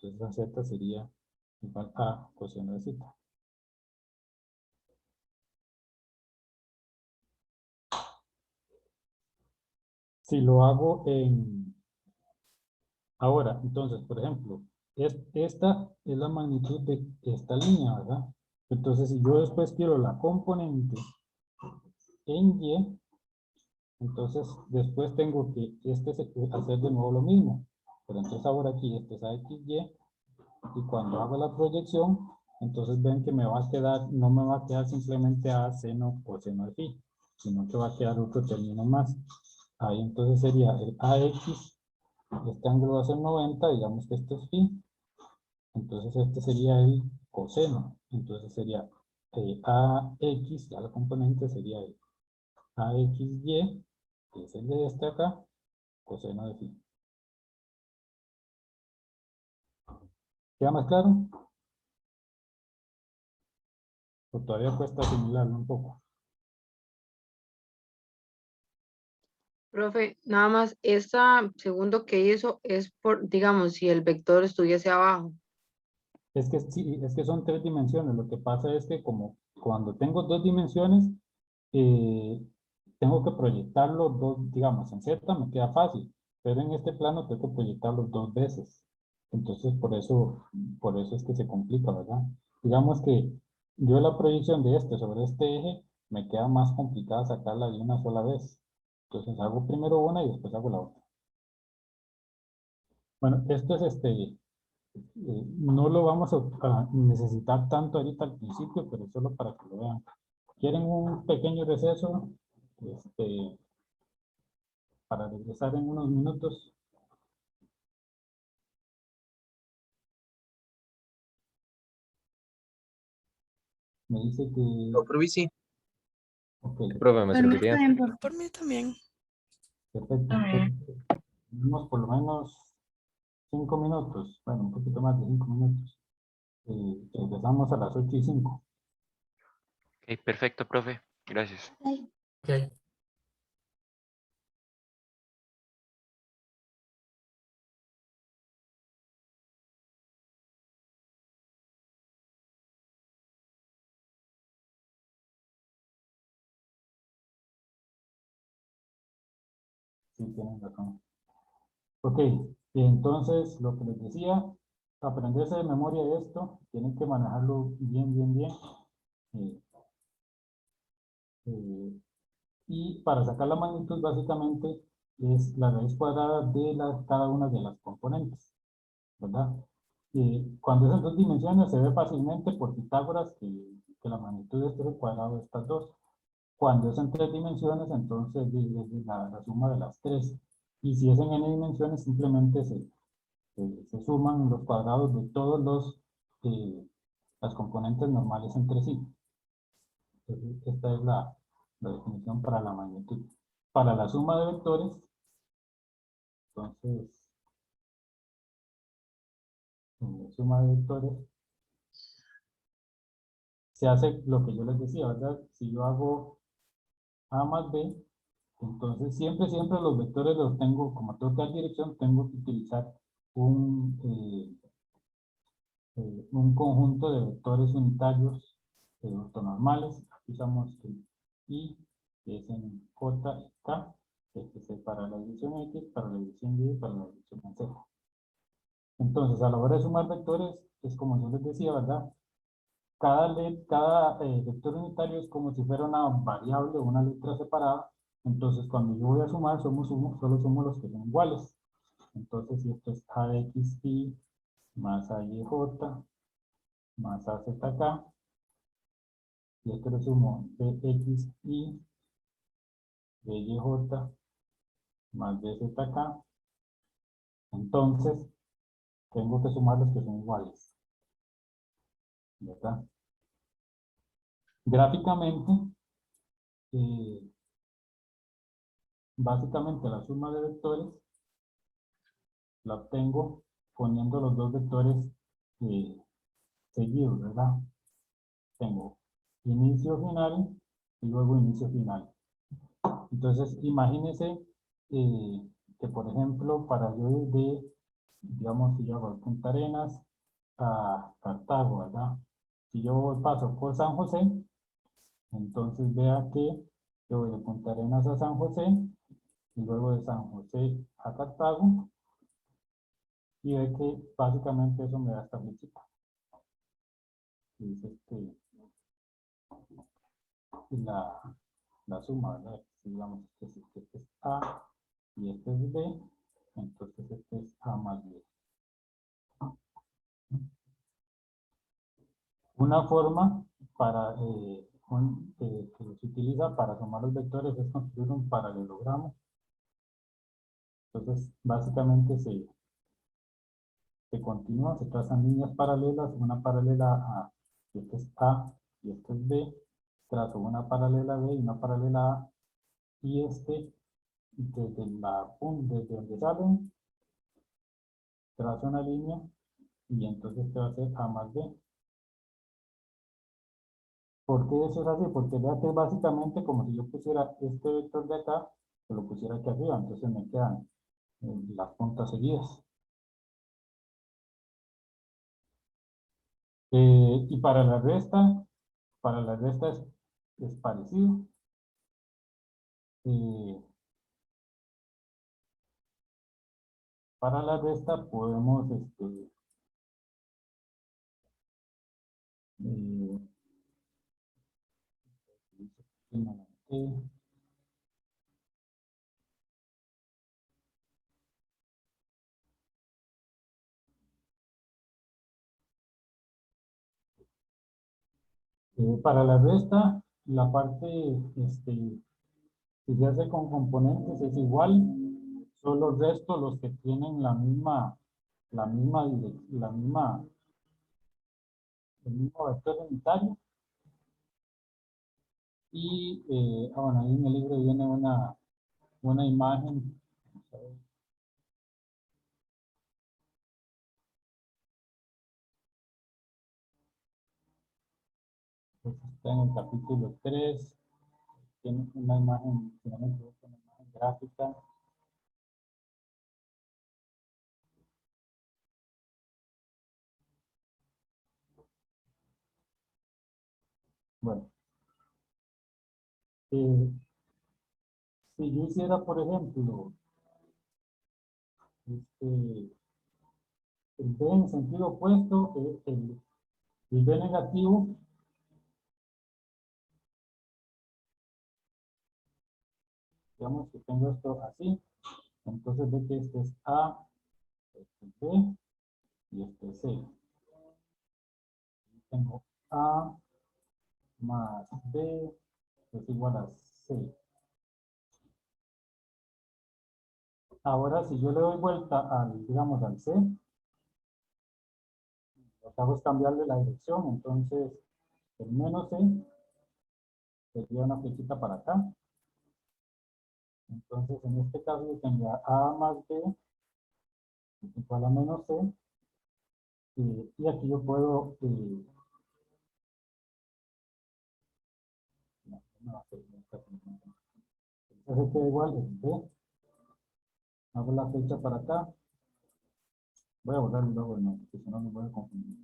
entonces la Z sería igual a coseno de zeta. Si lo hago ahora, entonces, por ejemplo, esta es la magnitud de esta línea, ¿verdad? Entonces, si yo después quiero la componente en Y, entonces después tengo que hacer de nuevo lo mismo. Pero entonces ahora aquí este es AXY, y cuando hago la proyección, entonces ven que me va a quedar, no me va a quedar simplemente A seno coseno de phi, sino que va a quedar otro término más. Ahí entonces sería el AX, este ángulo va a ser 90, digamos que este es phi, entonces este sería el coseno, entonces sería AX, ya la componente sería el AXY, que es el de este acá, coseno de phi. ¿Queda más claro? O todavía cuesta asimilarlo un poco. Profe, nada más, esta segundo que hizo es por, digamos, si el vector estuviese abajo. Es que sí, es que son 3 dimensiones. Lo que pasa es que como cuando tengo 2 dimensiones, eh, tengo que proyectarlo digamos, en Z me queda fácil, pero en este plano tengo que proyectarlo 2 veces. Entonces, por eso es que se complica, ¿verdad? Digamos que yo la proyección de este sobre este eje, me queda más complicada sacarla de una sola vez. Entonces hago primero una y después hago la otra. Bueno, esto es no lo vamos a necesitar tanto ahorita al principio, pero solo para que lo vean. ¿Quieren un pequeño receso? Para regresar en unos minutos. Me dice que... Por mí sí. Ok, Profe, me serviría. Por mí también. perfecto. Entonces, tenemos por lo menos 5 minutos. Bueno, un poquito más de 5 minutos. Regresamos a las 8:05. Ok, perfecto, profe. Gracias. Ok. Sí, tienen razón. Ok, entonces lo que les decía, aprenderse de memoria esto, tienen que manejarlo bien, bien, bien. Eh, eh, y para sacar la magnitud, básicamente, es la raíz cuadrada de cada una de las componentes, ¿verdad? Cuando es en 2 dimensiones, se ve fácilmente por Pitágoras que la magnitud es el cuadrado de estas dos. Cuando es en 3 dimensiones, entonces es la suma de las tres. Y si es en n dimensiones, simplemente se suman los cuadrados de todos las componentes normales entre sí. Entonces, esta es la definición para la magnitud. Para la suma de vectores, entonces, en la suma de vectores, se hace lo que yo les decía, ¿verdad? Si yo hago A más B, entonces siempre, siempre los vectores los tengo, como tengo que dar dirección, tengo que utilizar un conjunto de vectores unitarios ortonormales. Aquí usamos el I, que es en J y K, que es para la dirección X, para la dirección Y, para la dirección Z. Entonces, a la hora de sumar vectores, es como yo les decía, ¿verdad? Cada vector unitario es como si fuera una variable o una letra separada. Entonces, cuando yo voy a sumar, solo sumo los que son iguales. Entonces, si esto es AXI más AYJ más AZK, y esto le sumo BXI, BYJ más BZK, entonces tengo que sumar los que son iguales, ¿verdad? Gráficamente, eh, básicamente la suma de vectores la obtengo poniendo los dos vectores seguidos, ¿verdad? Tengo inicio final y luego inicio final. Entonces, imagínense que, por ejemplo, para yo ir digamos, si yo hago de Punta Arenas a Cartago, ¿verdad? Si yo paso por San José, entonces vea que yo voy de Punta Arenas a San José y luego de San José a Cartago y ve que básicamente eso me da esta flechita. Dice la suma, ¿verdad? Si digamos que este es A y este es B, entonces este es A más B. Una forma que se utiliza para sumar los vectores es construir un paralelogramo. Entonces, básicamente se continúa, se trazan líneas paralelas, una paralela a, este es A y este es B, trazo una paralela B y una paralela A, y desde donde salen, trazo una línea, y entonces este va a ser A más B. ¿Por qué eso es así? Porque vea que es básicamente como si yo pusiera este vector de acá, que lo pusiera aquí arriba, entonces me quedan las puntas seguidas. Y para la resta es parecido. Eh, para la resta podemos eh, para la resta, la parte que se hace con componentes es igual, solo el resto los que tienen el mismo vector unitario. Y bueno, ahí en el libro viene una imagen. Vamos a ver. Pues está en el capítulo 3. Tiene una imagen, si no me equivoco, una imagen gráfica. Bueno, eh, si yo hiciera, por ejemplo, el B en sentido opuesto, el B negativo, digamos que tengo esto así, entonces ve que este es A, este es B y este es C. Tengo A más B es igual a C. Ahora, si yo le doy vuelta al, digamos, al C, lo que hago es cambiarle la dirección, entonces el menos C sería una flechita para acá. Entonces, en este caso, yo tendría A más B es igual a menos C. Y aquí yo puedo... entonces queda igual, B. Hago la flecha para acá. Voy a borrar luego el nombre, porque si no me voy a confundir.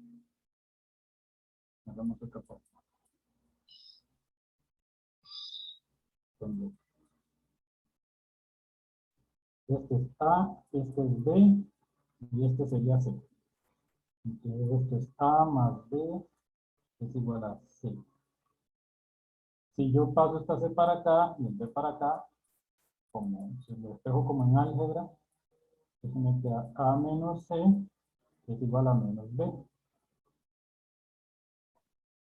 Hagamos otra forma. Entonces, este es A, este es B, y este sería C. Entonces, esto es A más B es igual a C. Si yo paso esta C para acá y el B para acá, como si lo espejo como en álgebra, entonces me queda A menos C es igual a menos B.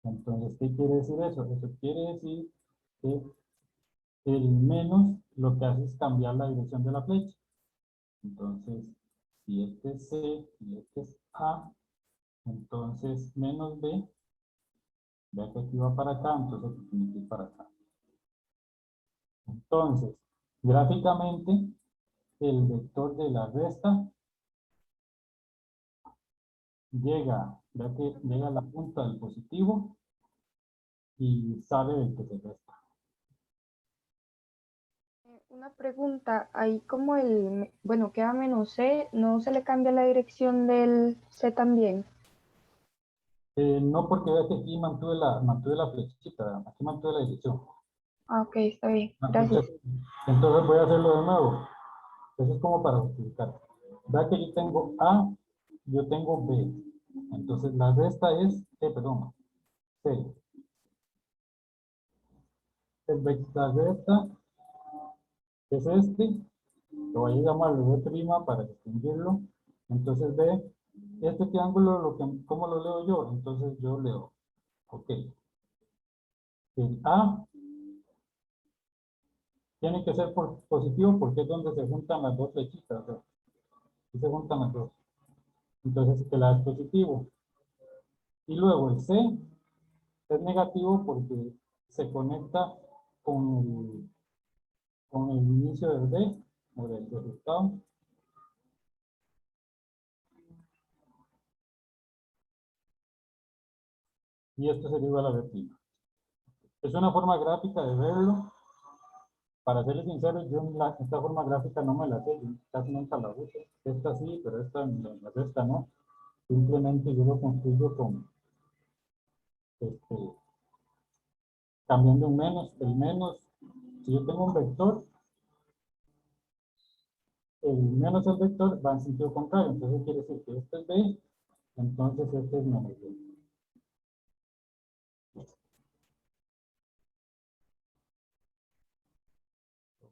Entonces, ¿qué quiere decir eso? Eso quiere decir que el menos lo que hace es cambiar la dirección de la flecha. Entonces, si este es C y este es A, entonces menos B, ve que aquí va para acá, entonces aquí tiene que ir para acá. Entonces, gráficamente, el vector de la resta llega, ve que llega a la punta del positivo y sale del que se resta. Una pregunta, ahí como bueno, queda menos C, ¿no se le cambia la dirección del C también? No, porque ve que aquí mantuve la flechita, aquí mantuve la dirección. Ah, ok, está bien, gracias. Entonces voy a hacerlo de nuevo. Eso es como para justificar. Vea que yo tengo A, yo tengo B. Entonces la resta es, perdón, C. La resta es este. Lo voy a llamar B' para distinguirlo. Entonces ve, este triángulo, ¿cómo lo leo yo? Entonces yo leo, ok. El A tiene que ser positivo porque es donde se juntan las dos flechitas. ¿No? Y se juntan las dos. Entonces el A es positivo. Y luego el C es negativo porque se conecta con el inicio del D o del resultado. Y esto sería igual a B'. Es una forma gráfica de verlo. Para serles sincero, yo esta forma gráfica no me la sé, yo casi nunca la uso. Esta sí, pero esta no. Simplemente yo lo construyo este, cambiando un menos, el menos, si yo tengo un vector, el menos el vector va en sentido contrario, entonces quiere decir que este es B, entonces este es menos B.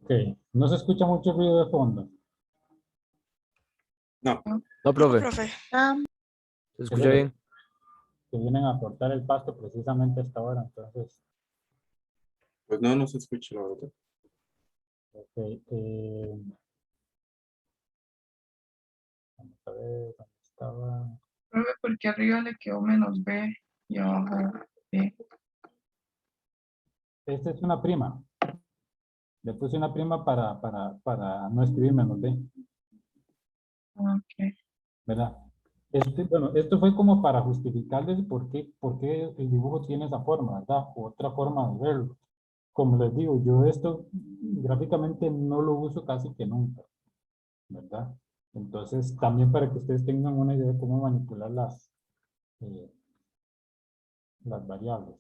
Ok, no se escucha mucho ruido de fondo. No, No, profe, Profe. se escucha bien. Que vienen a cortar el pasto precisamente a esta hora, entonces, pues no, no se escucha la verdad. ok, vamos a ver, ¿dónde estaba? Profe, porque arriba le quedó menos B y abajo B. Esta es una prima. Le puse una prima para no escribir menos B, Ok. ¿verdad? Bueno, esto fue como para justificarles por qué el dibujo tiene esa forma, ¿verdad? O otra forma de verlo. Como les digo, yo esto gráficamente no lo uso casi que nunca, ¿verdad? Entonces, también para que ustedes tengan una idea de cómo manipular las variables.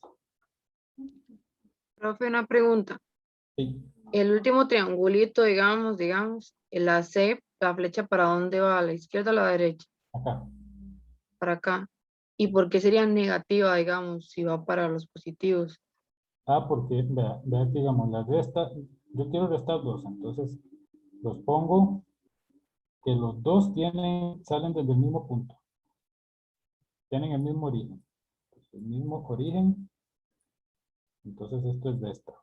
Profe, una pregunta. Sí, El último triangulito, digamos, en la C, la flecha para dónde va, a la izquierda o a la derecha, acá. para acá. ¿Y por qué sería negativa, digamos, si va para los positivos? Porque, vea que digamos, la resta, yo quiero restar dos, entonces los pongo que los dos salen desde el mismo punto. Tienen el mismo origen. El mismo origen. Entonces esto es resta.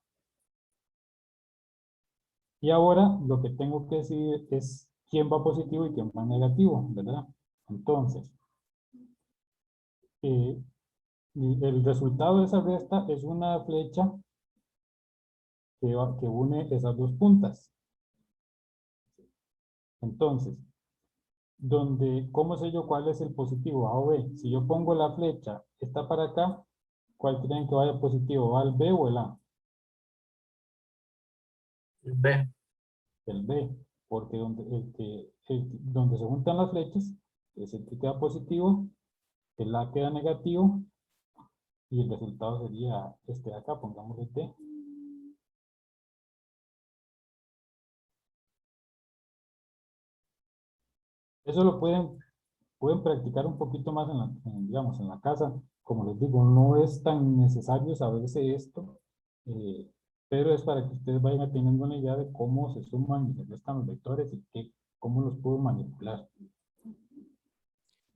Y ahora lo que tengo que decidir es quién va positivo y quién va negativo, ¿verdad? Entonces, el resultado de esa resta es una flecha que une esas dos puntas. Entonces, ¿cómo sé yo cuál es el positivo, A o B? Si yo pongo la flecha, está para acá, ¿cuál creen que vaya positivo? ¿Va el B o el A? B. El B, porque donde se juntan las flechas, es el que queda positivo, el A queda negativo, y el resultado sería este de acá, pongámosle T. Eso lo pueden practicar un poquito más digamos, en la casa. Como les digo, no es tan necesario saberse esto, eh, pero es para que ustedes vayan teniendo una idea de cómo se suman y se restan los vectores y cómo los puedo manipular.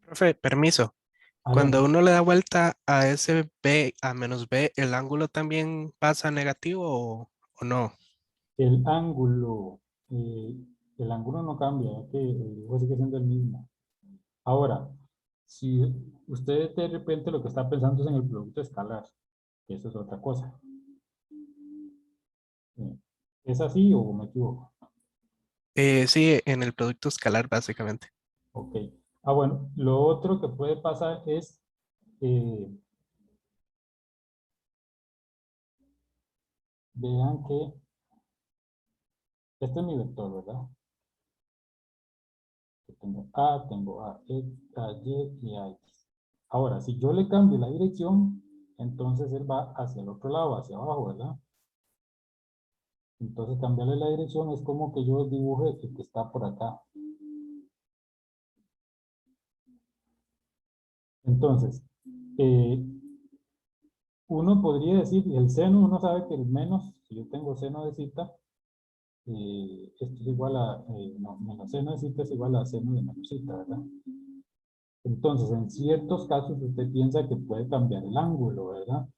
Profe, permiso. Cuando Adelante. uno le da vuelta a ese B a menos B, ¿el ángulo también pasa negativo o no? El ángulo, eh, el ángulo no cambia, ya que el dibujo sigue siendo el mismo. Ahora, si usted de repente lo que está pensando es en el producto escalar, que eso es otra cosa. ¿Es así o me equivoco? Sí, en el producto escalar, básicamente. Ok. Bueno, lo otro que puede pasar es, vean que este es mi vector, ¿verdad? Que tengo A, Y y A, X. Ahora, si yo le cambio la dirección, entonces él va hacia el otro lado, hacia abajo, ¿verdad? Entonces cambiarle la dirección es como que yo dibuje el que está por acá. Entonces, eh, uno podría decir, el seno, uno sabe que el menos, si yo tengo seno de cita, esto es igual a, no, menos seno de cita es igual a seno de menos cita, ¿verdad? Entonces, en ciertos casos usted piensa que puede cambiar el ángulo, ¿verdad?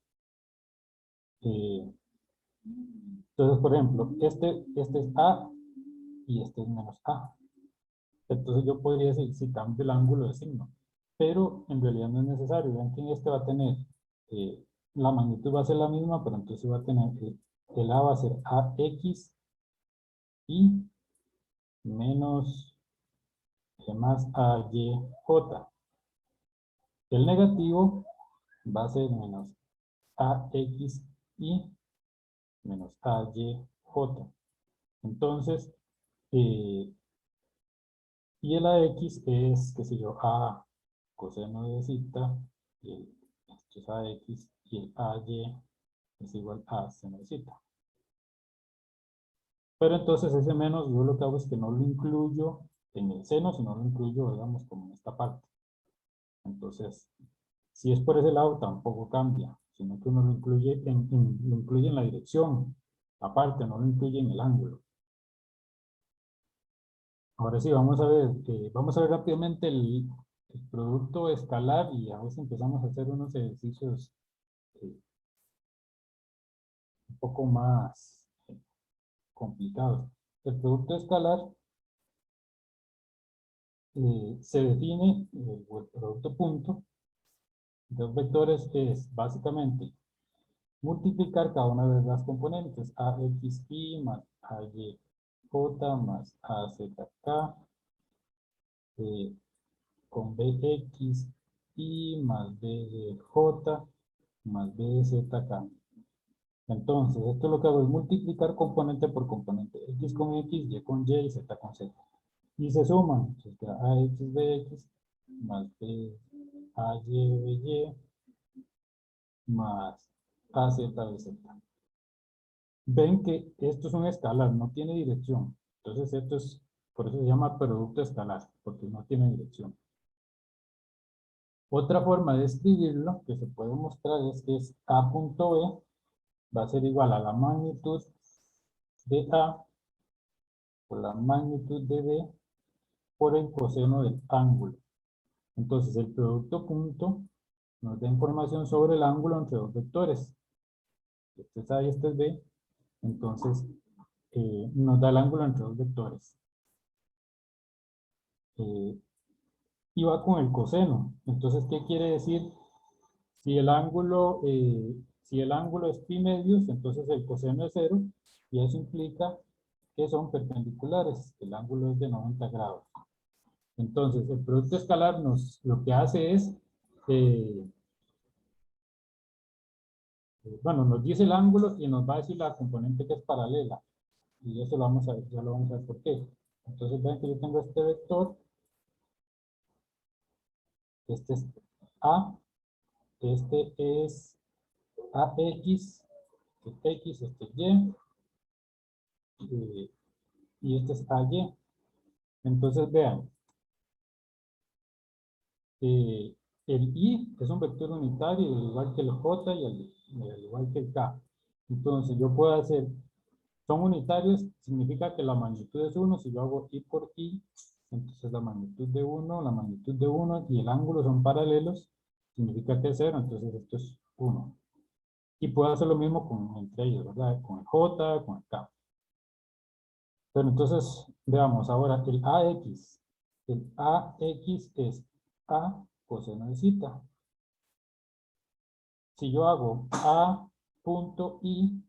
Entonces, por ejemplo, este es A y este es menos A. Entonces yo podría decir, si cambio el ángulo de signo, pero en realidad no es necesario. Vean que en este va a tener, la magnitud va a ser la misma, pero entonces va a tener, el A va a ser AX y menos más AYJ. El negativo va a ser menos AX y menos AYJ. Entonces, y el AX es, qué sé yo, A coseno de cita, esto es AX, y el AY es igual a seno de zeta. Pero entonces ese menos yo lo que hago es que no lo incluyo en el seno, sino lo incluyo, digamos, como en esta parte. Entonces, si es por ese lado, tampoco cambia, sino que uno lo incluye lo incluye en la dirección, aparte, no lo incluye en el ángulo. Ahora sí, vamos a ver rápidamente el producto escalar y a veces empezamos a hacer unos ejercicios un poco más complicados. El producto escalar se define, o el producto punto, de los vectores es básicamente multiplicar cada una de las componentes, AXI más AYJ más AZK, con BXI más BJ más BZK. Entonces, esto lo que hago es multiplicar componente por componente, X con X, Y con Y y Z con Z. Y se suman, entonces queda AX BX más AY BY más AZ BZ. Ven que esto es un escalar, no tiene dirección. Entonces esto es, por eso se llama producto escalar, porque no tiene dirección. Otra forma de escribirlo que se puede mostrar es que es A punto B va a ser igual a la magnitud de A por la magnitud de B por el coseno del ángulo. Entonces el producto punto nos da información sobre el ángulo entre dos vectores. Este es A y este es B. Entonces nos da el ángulo entre dos vectores. Y va con el coseno. Entonces, ¿qué quiere decir? Si el ángulo es pi medios, entonces el coseno es 0, y eso implica que son perpendiculares. El ángulo es de 90 grados. Entonces, el producto escalar lo que hace es, bueno, nos dice el ángulo y nos va a decir la componente que es paralela. Y eso lo vamos a ver, ya lo vamos a ver por qué. Entonces, ven que yo tengo este vector. Este es A. Este es AX. Este es X, este es Y. Y este es AY. Entonces, vean. El I es un vector unitario, al igual que el J y al igual que el K. Entonces, yo puedo hacer, son unitarios, significa que la magnitud es 1. Si yo hago I por I, entonces la magnitud de 1 y el ángulo son paralelos, significa que es 0, entonces esto es 1. Y puedo hacer lo mismo entre ellos, ¿verdad? Con el J, con el K. Pero entonces, veamos ahora el AX. El AX es A coseno de zeta. Si yo hago A punto I,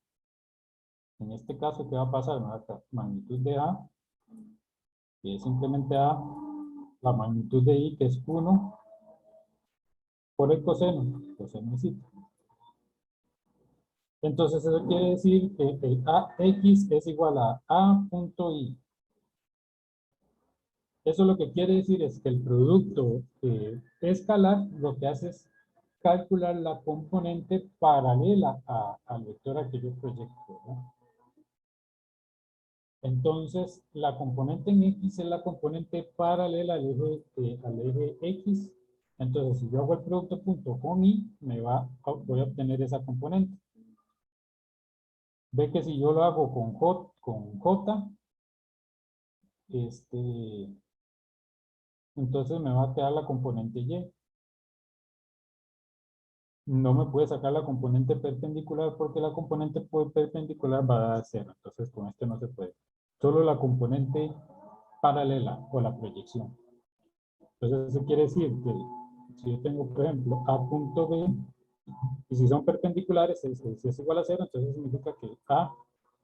en este caso, ¿qué va a pasar? Me va a dar magnitud de A, que es simplemente A, la magnitud de I, que es 1, por el coseno de zeta. Entonces, eso quiere decir que el AX es igual a A punto I. Eso lo que quiere decir es que el producto escalar lo que hace es calcular la componente paralela al vector al que yo proyecto, ¿no? Entonces, la componente en X es la componente paralela al eje X. Entonces, si yo hago el producto punto con Y, voy a obtener esa componente. Ve que si yo lo hago con J, entonces me va a quedar la componente Y. No me puede sacar la componente perpendicular porque la componente perpendicular va a dar 0. Entonces con este no se puede. Solo la componente paralela o la proyección. Entonces eso quiere decir que si yo tengo, por ejemplo, A punto B, y si son perpendiculares, si es igual a 0, entonces significa que A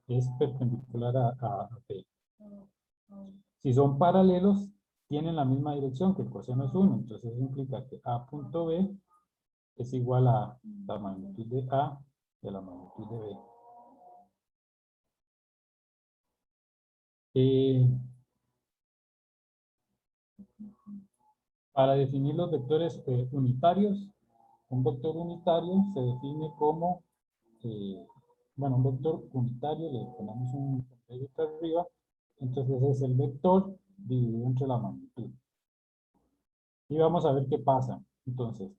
es perpendicular a B. Si son paralelos, tienen la misma dirección, que el coseno es 1. Entonces eso implica que A punto B es igual a la magnitud de A y a la magnitud de B. Para definir los vectores unitarios, Un vector unitario se define como, bueno, un vector unitario, le ponemos un complemento arriba, entonces es el vector dividido entre la magnitud. Y vamos a ver qué pasa. Entonces,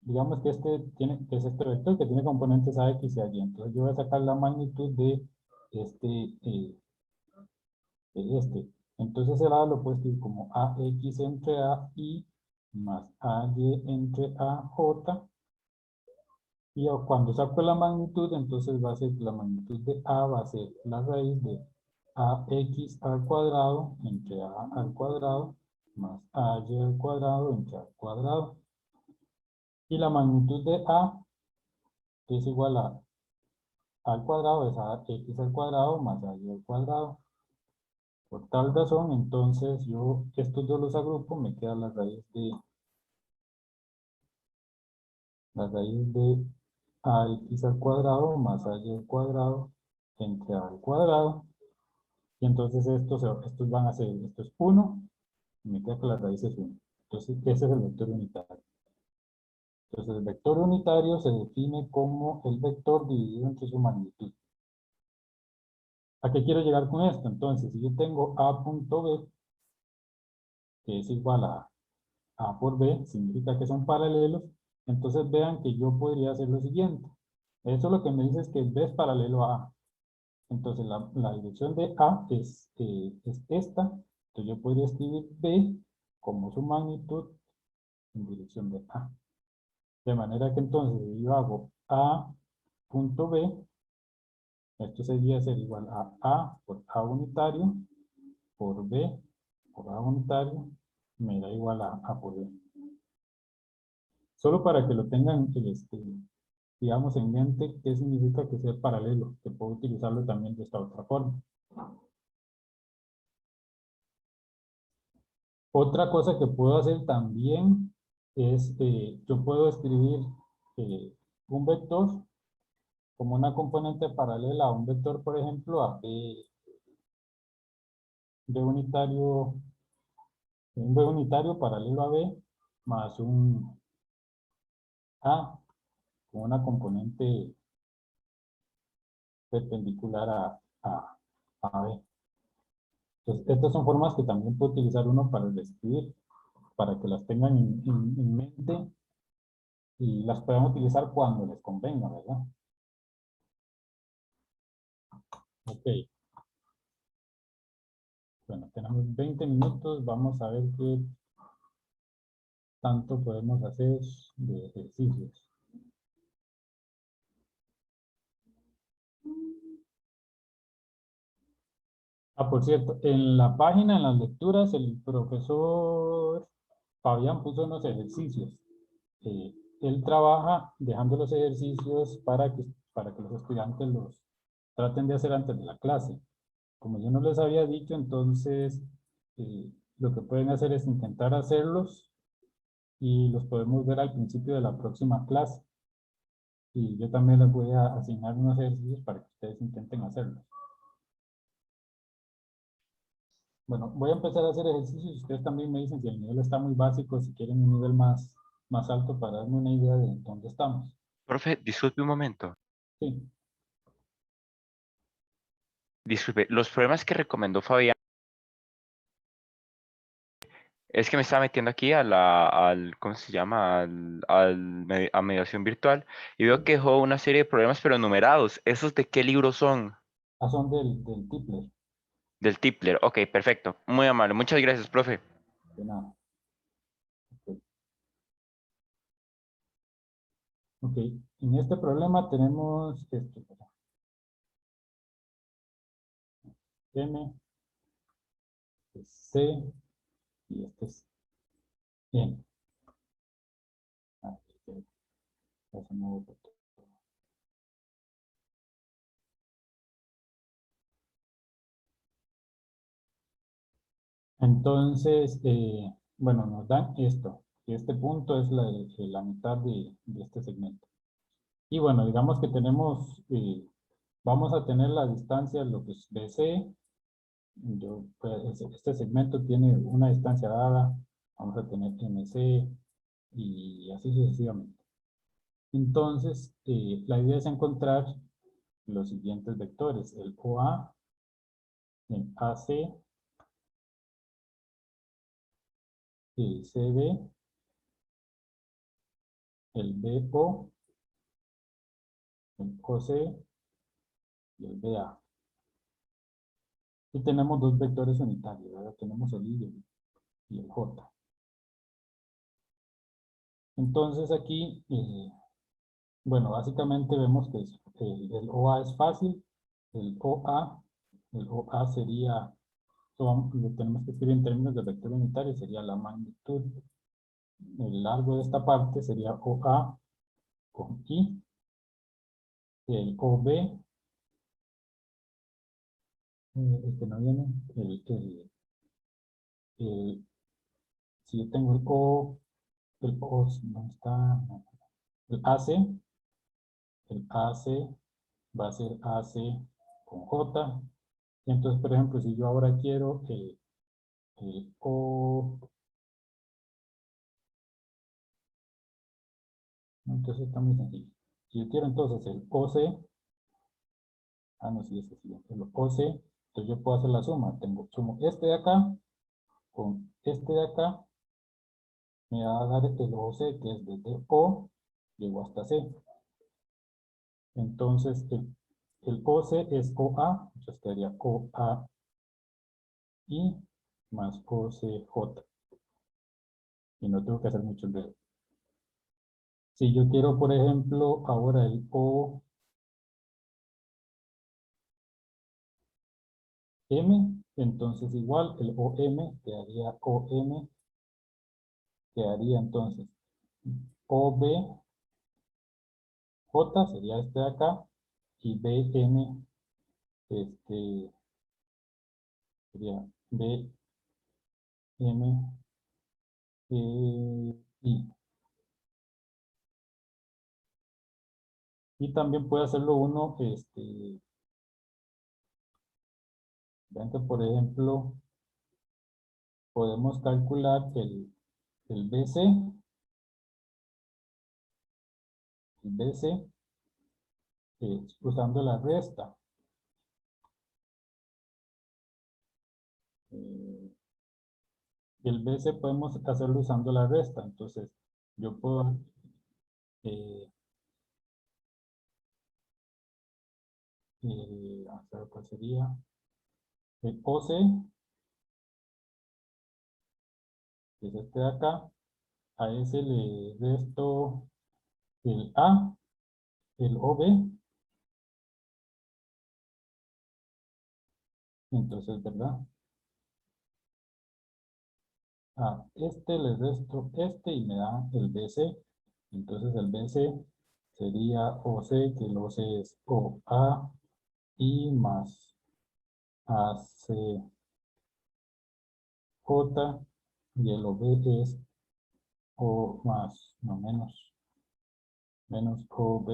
digamos que que es este vector que tiene componentes a, x y a y. Entonces yo voy a sacar la magnitud de este. Entonces el a lo puedo escribir como ax entre a y más ay entre aj. Y cuando saco la magnitud, entonces va a ser la magnitud de a va a ser la raíz de ax al cuadrado entre a al cuadrado más ay al cuadrado entre a al cuadrado. Y la magnitud de a es igual a al cuadrado, es ax al cuadrado más ay al cuadrado. Por tal razón, entonces yo estos dos los agrupo, me queda la raíz de ax al cuadrado más ay al cuadrado entre a al cuadrado. Y entonces estos van a ser, esto es 1, y me queda que la raíz es 1. Entonces ese es el vector unitario. Entonces el vector unitario se define como el vector dividido entre su magnitud. ¿A qué quiero llegar con esto? Entonces, si yo tengo a punto b, que es igual a a por b, significa que son paralelos, entonces vean que yo podría hacer lo siguiente. Eso lo que me dice es que b es paralelo a a. Entonces la dirección de a es esta, entonces yo podría escribir b como su magnitud en dirección de a. De manera que entonces yo hago a punto b, esto sería ser igual a por a unitario, por b, por a unitario, me da igual a por b. Solo para que lo tengan, digamos, en mente, qué significa que sea paralelo, que puedo utilizarlo también de esta otra forma. Otra cosa que puedo hacer también es, yo puedo escribir un vector como una componente paralela a un vector, por ejemplo, a un b unitario paralelo a b, más un a con una componente perpendicular a b. Entonces, estas son formas que también puede utilizar uno para describir, para que las tengan en mente y las puedan utilizar cuando les convenga, ¿verdad? Ok. Bueno, tenemos 20 minutos, vamos a ver qué tanto podemos hacer de ejercicios. Ah, por cierto, en la página, en las lecturas, el profesor Fabián puso unos ejercicios. Él trabaja dejando los ejercicios para que los estudiantes los traten de hacer antes de la clase. Como yo no les había dicho, entonces lo que pueden hacer es intentar hacerlos y los podemos ver al principio de la próxima clase. Y yo también les voy a asignar unos ejercicios para que ustedes intenten hacerlos. Bueno, voy a empezar a hacer ejercicios. Ustedes también me dicen si el nivel está muy básico, si quieren un nivel más alto para darme una idea de dónde estamos. Profe, disculpe un momento. Sí. Disculpe, los problemas que recomendó Fabián es que me estaba metiendo aquí ¿cómo se llama? A mediación virtual y veo que dejó una serie de problemas pero numerados. ¿Esos de qué libros son? Ah, son del Tipler. Del Tipler. Ok, perfecto. Muy amable. Muchas gracias, profe. De nada. Ok. Ok, en este problema tenemos esto. M, este es C y este es N. Ah, este, eso no voy a- Entonces, bueno, nos dan esto. Que este punto es la mitad de este segmento. Y bueno, digamos que tenemos, vamos a tener la distancia, lo que es BC. Pues, este segmento tiene una distancia dada. Vamos a tener MC y así sucesivamente. Entonces, la idea es encontrar los siguientes vectores, el OA, el AC, el CB, el BO, el OC y el BA. Y tenemos dos vectores unitarios, ¿verdad? Tenemos el I y el J. Entonces aquí, bueno, básicamente vemos que el OA es fácil, el OA sería, lo tenemos que escribir en términos de vector unitario, sería la magnitud. El largo de esta parte sería OA con I, el OB, el que no viene, si yo tengo el O, ¿dónde está? El AC va a ser AC con J. Y entonces, por ejemplo, si yo ahora quiero el O, entonces está muy sencillo. Si yo quiero entonces el OC, no, sí, es así, el OC, entonces yo puedo hacer la suma. Sumo este de acá con este de acá, me va a dar el OC, que es desde O, llegó hasta C. Entonces, el OC es OA, entonces quedaría OA I más OCJ. Y no tengo que hacer mucho el dedo. Si yo quiero, por ejemplo, ahora el OM, entonces igual el OM quedaría entonces OB, J sería este de acá, y BM, sería BM, I. Y también puede hacerlo uno, vean que por ejemplo, podemos calcular el BC, usando la resta. El BC podemos hacerlo usando la resta, entonces yo puedo a ver cuál sería el OC, que es este de acá, a ese le resto el A, el OB, entonces, ¿verdad? A este le resto este y me da el BC, entonces el BC sería OC, que el OC es OA y más AC J, y el OB es O más, no menos OB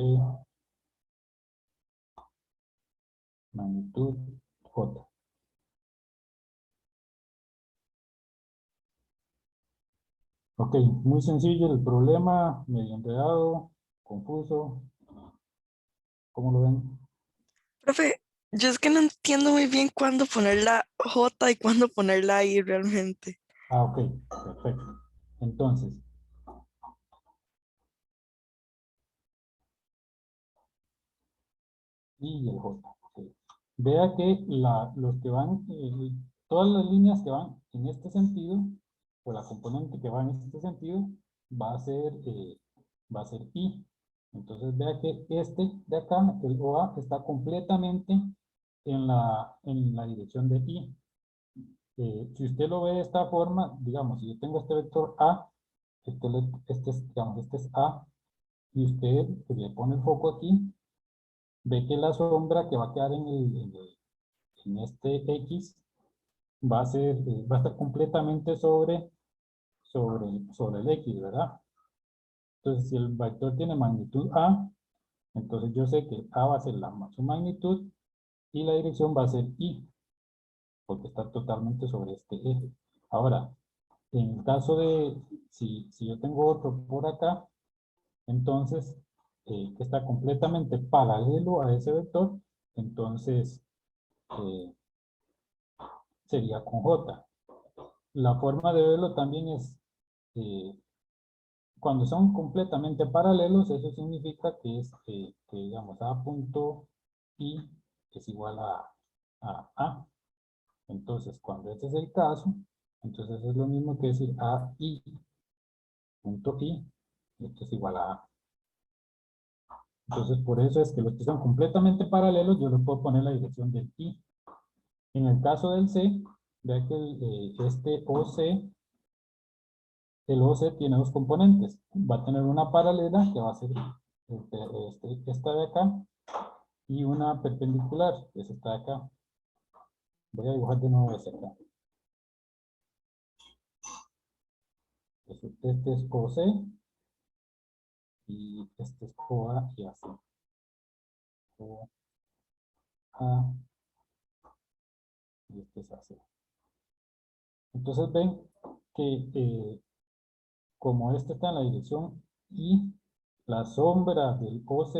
magnitud J. Ok, muy sencillo el problema, medio enredado, confuso. ¿Cómo lo ven? Profe, yo es que no entiendo muy bien cuándo poner la J y cuándo poner la I realmente. Ok, perfecto. Entonces, I y el J. Ok. Vea que los que van, todas las líneas que van en este sentido, o la componente que va en este sentido, va a ser I. Entonces vea que este de acá, el OA, está completamente en la dirección de I. Si usted lo ve de esta forma, digamos, si yo tengo este vector A, digamos, este es A, y usted le pone el foco aquí, ve que la sombra que va a quedar en este X va a estar completamente sobre el X, ¿verdad? Entonces, si el vector tiene magnitud A, entonces yo sé que A va a ser su magnitud y la dirección va a ser I, porque está totalmente sobre este eje. Ahora, en el caso de, si yo tengo otro por acá, entonces que está completamente paralelo a ese vector, entonces sería con J. La forma de verlo también es, cuando son completamente paralelos, eso significa que es, que digamos, A punto I es igual a A. Entonces, cuando este es el caso, entonces es lo mismo que decir AI punto I, esto es igual a A. Entonces, por eso es que los que son completamente paralelos, yo les puedo poner la dirección del I. En el caso del C, vea que este OC, el OC tiene dos componentes. Va a tener una paralela, que va a ser esta de acá, y una perpendicular, que es esta de acá. Voy a dibujar de nuevo esta acá. Este es OC, y este es OA, y así. OA, y este es así. Entonces ven que como este está en la dirección Y, la sombra del OC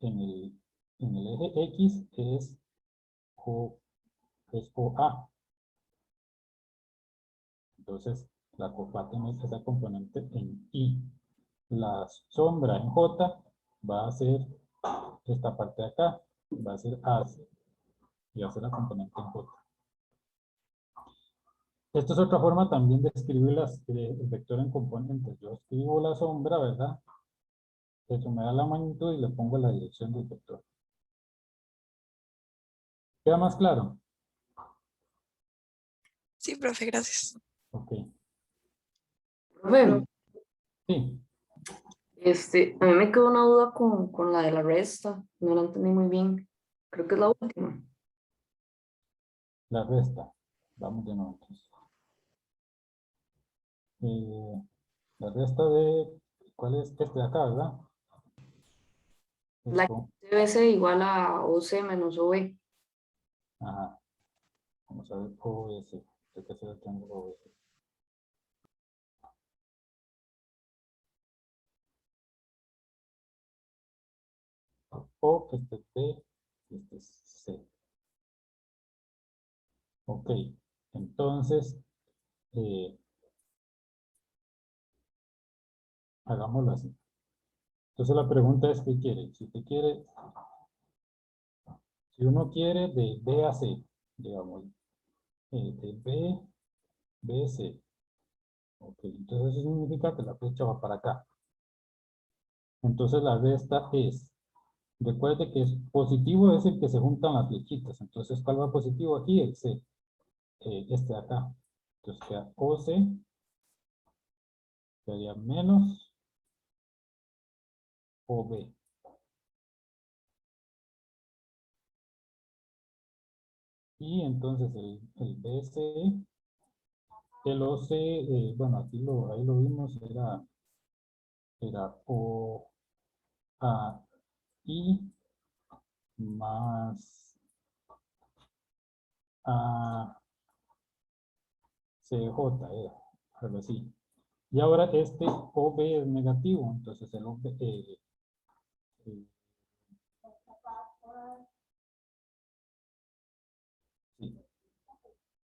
en el eje X es OA. Entonces va a tener esa componente en I. La sombra en J va a ser esta parte de acá, va a ser AC, y va a ser la componente en J. Esta es otra forma también de escribir el vector en componentes. Yo escribo la sombra, ¿verdad? Eso me da la magnitud y le pongo la dirección del vector. ¿Queda más claro? Sí, profe, gracias. Ok. Profe, Sí. a mí me quedó una duda con la de la resta. No la entendí muy bien. Creo que es la última. La resta. Vamos de nuevo entonces. La resta de... ¿Cuál es? Este de acá, ¿verdad? La Esto. debe ser igual a OC menos OB. Ajá. Vamos a ver OS. Hay que hacer el triángulo OS. O, este es P, este es C. Ok. Entonces, hagámoslo así. Entonces la pregunta es, ¿qué quiere? Si uno quiere de B a C, digamos, de B, C. Ok, entonces eso significa que la flecha va para acá. Entonces la resta es, recuerde que es positivo, es el que se juntan las flechitas. Entonces, ¿cuál va positivo aquí? El C, este de acá. Entonces queda OC, sería menos OB. Y entonces el BC, el OC, bueno, ahí lo vimos, era O A I más A CJ, algo así. Y ahora este OB es negativo, entonces el OB, sí,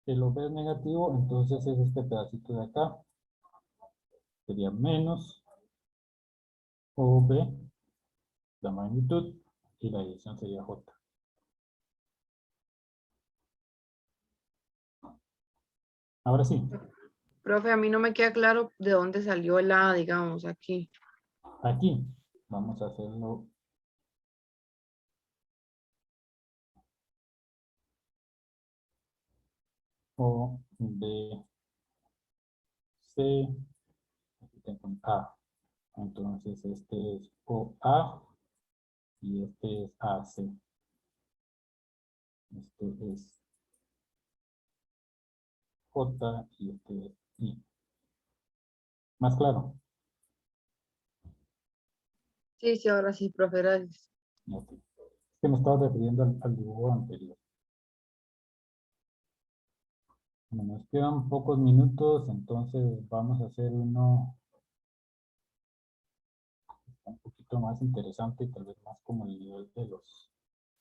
el OB es negativo, entonces es este pedacito de acá, sería menos OB, la magnitud, y la dirección sería J. Ahora sí, Profe, a mí no me queda claro de dónde salió el A, digamos, aquí. aquí vamos a hacerlo. O, B, C, aquí tengo un A. Entonces este es OA y este es AC. Este es J y este es I. ¿Más claro? Sí, sí, ahora sí, profe, gracias. Ok. Es que me estaba refiriendo al dibujo anterior. Bueno, nos quedan pocos minutos, entonces vamos a hacer uno un poquito poquito más interesante y tal vez más como el nivel de lo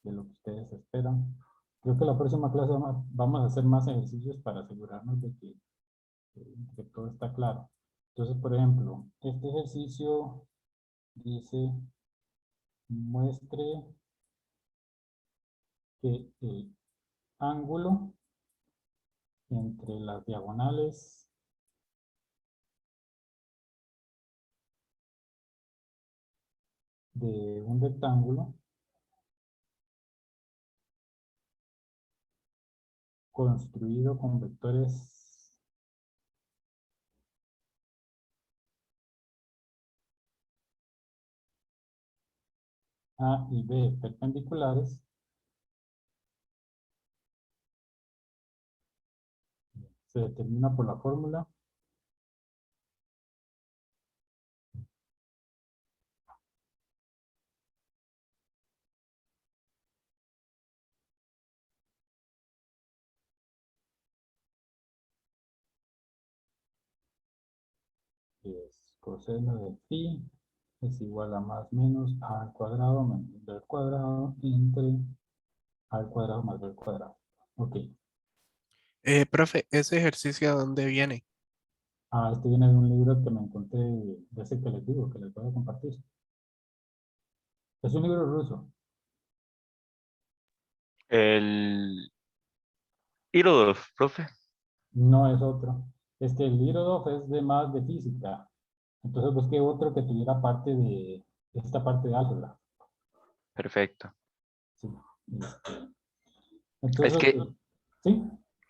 que ustedes esperan. Creo que la próxima clase vamos a hacer más ejercicios para asegurarnos de que todo está claro. Entonces, por ejemplo, este ejercicio dice, muestre que el ángulo entre las diagonales de un rectángulo construido con vectores A y B perpendiculares se determina por la fórmula que es coseno de phi es igual a más menos a al cuadrado menos b al cuadrado entre a al cuadrado más b al cuadrado. Ok. Profe, ¿ese ejercicio a dónde viene? Este viene de un libro que me encontré de ese que les digo, que les voy a compartir. Es un libro ruso. El Irodov, profe. No es otro. Es que el Irodov es de más de física. Entonces busqué otro que tuviera parte de esta parte de álgebra. Perfecto. Sí. Es Entonces, que, sí.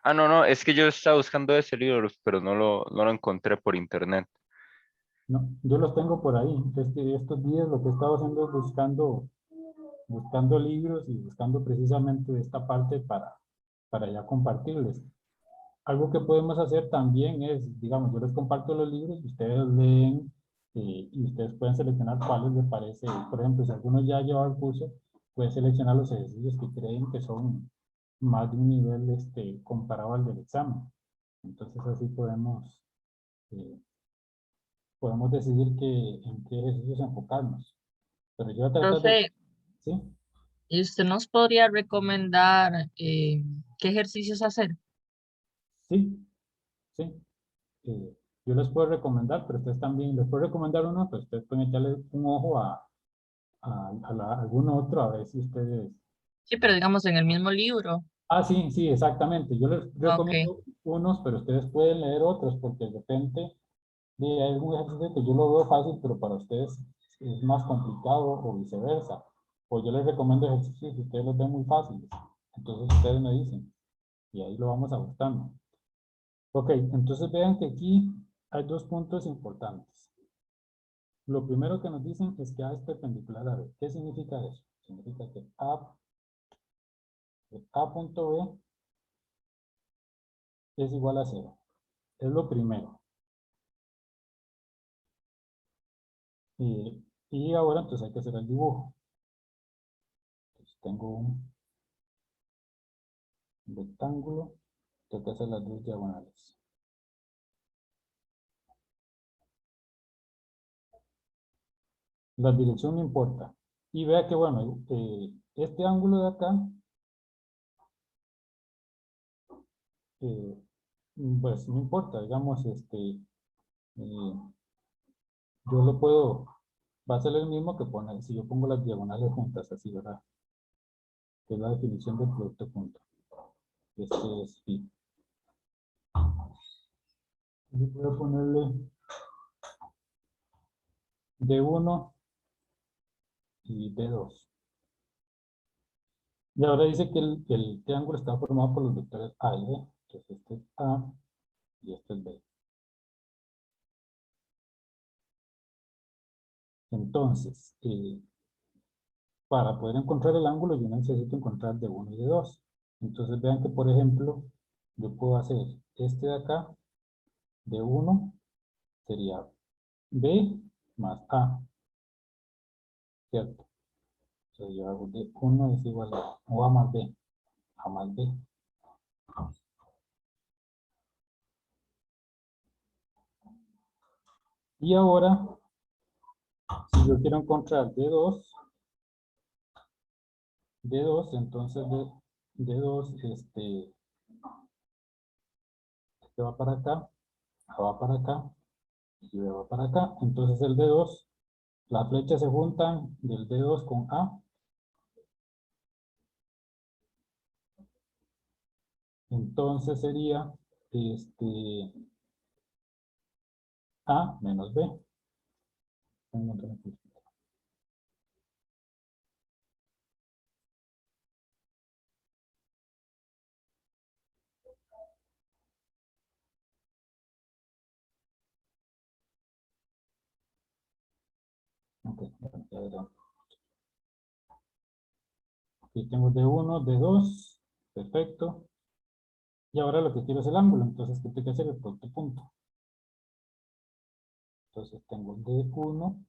no, es que yo estaba buscando ese libro, pero no lo encontré por internet. No, yo los tengo por ahí. Es que estos días lo que he estado haciendo es buscando libros y buscando precisamente esta parte para ya compartirles. Algo que podemos hacer también es, digamos, yo les comparto los libros y ustedes leen y ustedes pueden seleccionar cuáles les parece. Por ejemplo, si alguno ya ha llevado el curso, pueden seleccionar los ejercicios que creen que son más de un nivel comparado al del examen. Entonces así eh, podemos decidir en qué ejercicios enfocarnos. Pero yo voy a tratar de... Profe, ¿Sí? ¿y usted nos podría recomendar qué ejercicios hacer? Sí, sí. Yo les puedo recomendar, pero ustedes también les puedo recomendar uno, pero ustedes pueden echarle un ojo a algún otro a ver si ustedes... Sí, pero digamos en el mismo libro. Sí, sí, exactamente. Yo les Ok. recomiendo unos, pero ustedes pueden leer otros porque de repente hay algún ejercicio que yo lo veo fácil, pero para ustedes es más complicado o viceversa. O yo les recomiendo ejercicios que ustedes los ven muy fáciles. Entonces ustedes me dicen y ahí lo vamos ajustando. Ok, entonces vean que aquí hay dos puntos importantes. Lo primero que nos dicen es que A es perpendicular a B. ¿Qué significa eso? Significa que A punto B es igual a 0. Es lo primero. Y ahora entonces hay que hacer el dibujo. Entonces tengo un rectángulo. Tengo que hacer las dos diagonales. La dirección no importa. Y vea que bueno, este ángulo de acá, pues no importa, digamos, yo lo puedo, va a ser el mismo que poner, si yo pongo las diagonales juntas, así, ¿verdad? Que es la definición del producto punto. Este es phi. Yo puedo ponerle D1 y D2. Y ahora dice que el triángulo está formado por los vectores A y B. Entonces este es A y este es B. Entonces, para poder encontrar el ángulo yo necesito encontrar D1 y D2. Entonces vean que por ejemplo, yo puedo hacer este de acá, D1 sería B más A, ¿cierto? Entonces yo hago D1 es igual a A más B, A más B. Y ahora Si yo quiero encontrar D2, entonces D2, este va para acá, A va para acá, y B va para acá. Entonces el D2, las flechas se juntan del D2 con A. Entonces sería A menos B. Ok, ya verán. Aquí tengo D1, D2, perfecto. Y ahora lo que quiero es el ángulo, entonces ¿qué tengo que hacer? El producto punto. Entonces tengo D1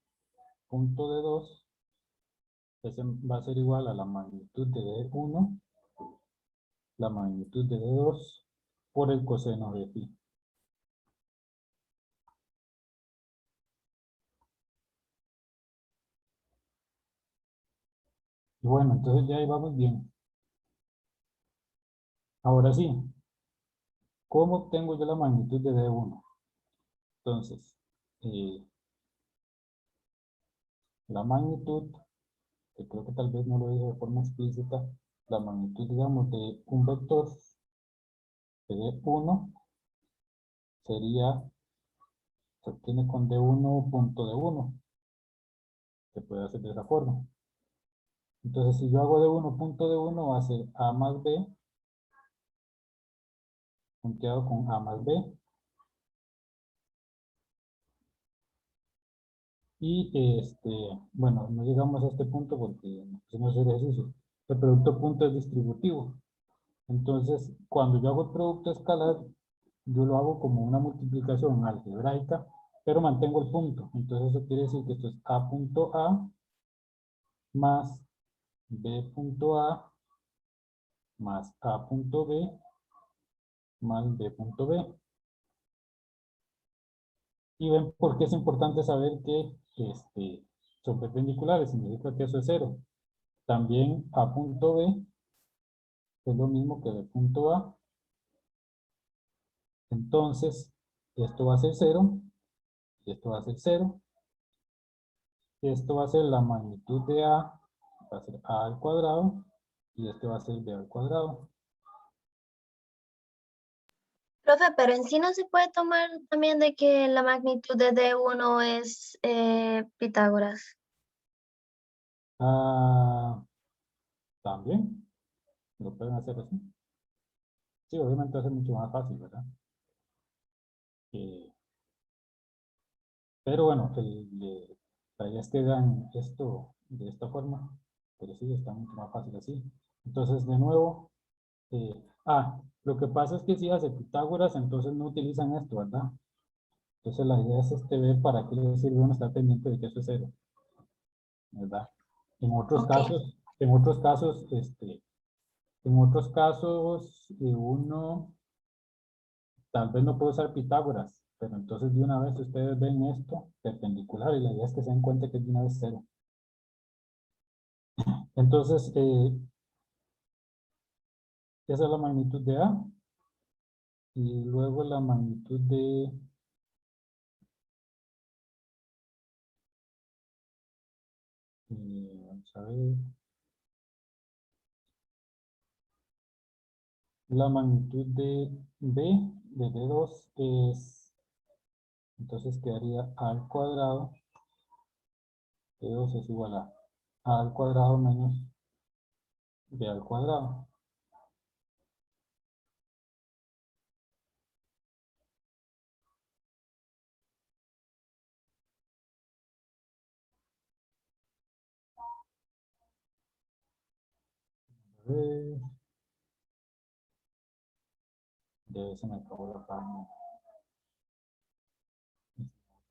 punto D2, ese va a ser igual a la magnitud de D1, la magnitud de D2 por el coseno de phi. Y bueno, entonces ya ahí vamos bien. Ahora sí, ¿cómo obtengo yo la magnitud de D1? Entonces, la magnitud, que creo que tal vez no lo dije de forma explícita, la magnitud, digamos, de un vector de D1 sería, se obtiene con D1 punto D1, se puede hacer de esa forma. Entonces, si yo hago D1 punto D1, va a ser A más B, punteado con A más B, y bueno, no llegamos a este punto porque no hicimos ejercicio. El producto punto es distributivo. Entonces, cuando yo hago el producto escalar, yo lo hago como una multiplicación algebraica, pero mantengo el punto. Entonces, eso quiere decir que esto es A punto A más B punto A más A punto B más B punto B. Y ven por qué es importante saber que son perpendiculares, significa que eso es cero. También A punto B es lo mismo que B punto A. Entonces, esto va a ser 0, y esto va a ser 0. Esto va a ser la magnitud de A, va a ser A al cuadrado, y este va a ser B al cuadrado. Profe, pero en sí no se puede tomar también de que la magnitud de D1 es Pitágoras. También lo pueden hacer así. Sí, obviamente va a ser mucho más fácil, ¿verdad? Pero bueno, la idea es que vean esto de esta forma, pero sí, está mucho más fácil así. Entonces, de nuevo, lo que pasa es que si hace Pitágoras, entonces no utilizan esto, ¿verdad? Entonces la idea es ver para qué le sirve uno estar pendiente de que eso es cero, ¿verdad? En otros casos, uno tal vez no puede usar Pitágoras, pero entonces de una vez ustedes ven esto perpendicular y la idea es que se den cuenta que es de una vez cero. Entonces, esa es la magnitud de A, y luego la magnitud de vamos a ver, la magnitud de B, de D2 es, entonces quedaría A al cuadrado, D2 es igual a A al cuadrado menos B al cuadrado. A ver, ya se me acabó la página.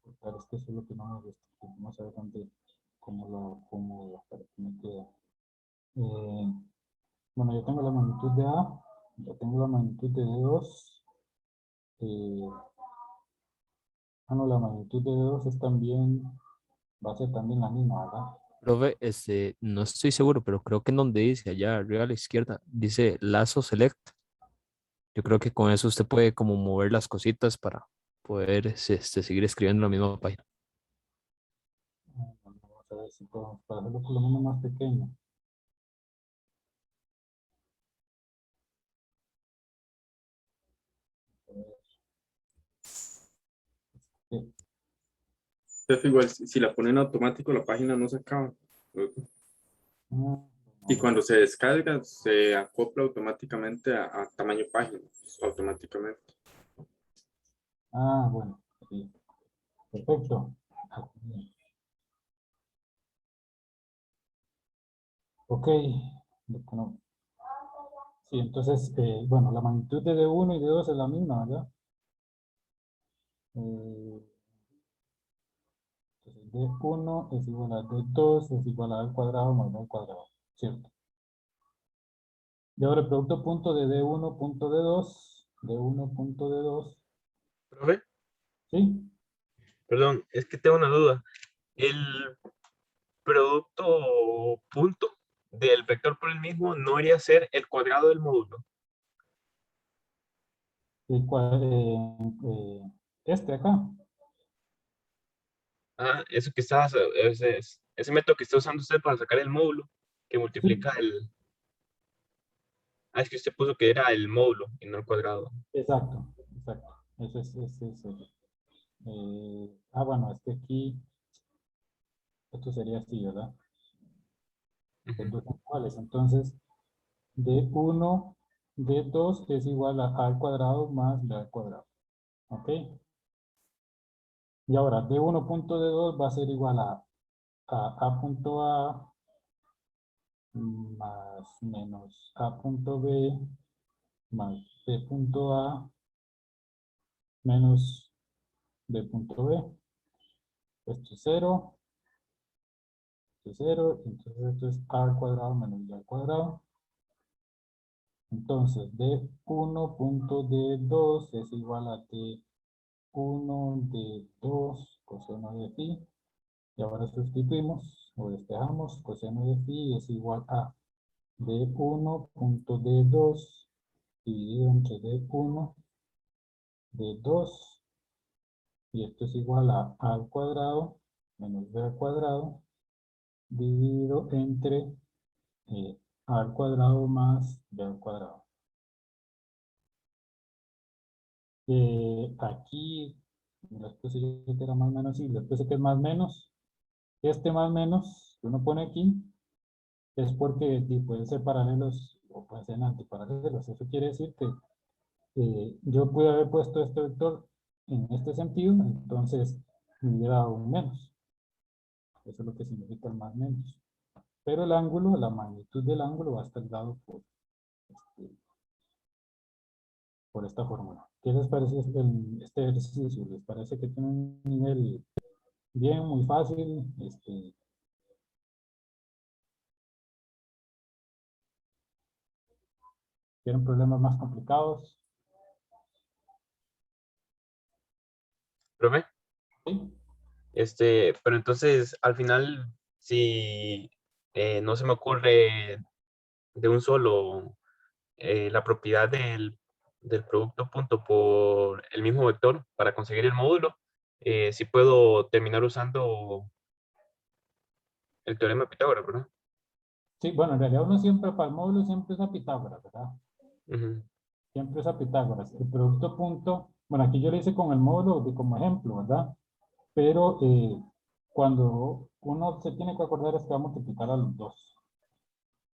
Es que eso es lo que no me gusta. Vamos a ver dónde, para que me quede. Bueno, yo tengo la magnitud de A, ya tengo la magnitud de D2. No, la magnitud de D2 es también Va a ser también la misma, ¿verdad? Profe, no estoy seguro, pero creo que en donde dice, allá arriba a la izquierda, dice lazo select. Yo creo que con eso usted puede como mover las cositas para poder seguir escribiendo en la misma página. Vamos a ver si podemos hacerlo por lo menos más pequeño. Sí. Entonces, igual, si la ponen automático, la página no se acaba. Y cuando se descarga, se acopla automáticamente a tamaño página, automáticamente. Ah, bueno, sí. Perfecto. Ok. No. Sí, entonces, bueno, la magnitud de D1 y D2 es la misma, ¿verdad? Entonces, D1 es igual a D2 es igual a al cuadrado más B al cuadrado, ¿cierto? Y ahora el producto punto de D1 punto D1 punto D2, Profe, ¿sí? perdón, es que tengo una duda. El producto punto del vector por el mismo no iría a ser el cuadrado del módulo. Este acá. Ah, eso que ese método que está usando usted para sacar el módulo, que multiplica el... Ah, es que usted puso que era el módulo y no el cuadrado. Exacto, exacto. Ese es el. Bueno, es que aquí, esto sería así, ¿verdad? Los dos son iguales. Entonces, D1, D2 es igual a al cuadrado más B al cuadrado. ¿Ok? Y ahora, D1 punto D2 va a ser igual a punto A más menos A punto B más B punto A menos B punto B. Esto es 0. Esto es 0. Entonces esto es A al cuadrado menos B al cuadrado. Entonces, D1 punto D2 es igual a D1 D2 coseno de phi. Y ahora sustituimos o despejamos. Coseno de phi es igual a D1 punto D2 dividido entre D1 D2. Y esto es igual a al cuadrado menos B al cuadrado dividido entre A al cuadrado más B al cuadrado. Aquí les puse yo que era más menos y les puse que es más menos. Este más menos que uno pone aquí es porque pueden ser paralelos o pueden ser antiparalelos. Eso quiere decir que yo pude haber puesto este vector en este sentido, entonces me hubiera dado un menos. Eso es lo que significa el más menos. Pero el ángulo, la magnitud del ángulo va a estar dado por esta fórmula. ¿Qué les parece este ejercicio? ¿Les parece que tiene un nivel bien, muy fácil? ¿Tienen problemas más complicados? ¿Profe? Sí. Pero entonces, al final, si no se me ocurre de un solo la propiedad del producto punto por el mismo vector para conseguir el módulo, sí puedo terminar usando el teorema de Pitágoras, ¿verdad? Sí, bueno, en realidad uno siempre para el módulo siempre usa Pitágoras, ¿verdad? Siempre usa Pitágoras. El producto punto, bueno, aquí yo lo hice con el módulo como ejemplo, ¿verdad? Pero cuando uno se tiene que acordar es que va a multiplicar a los dos.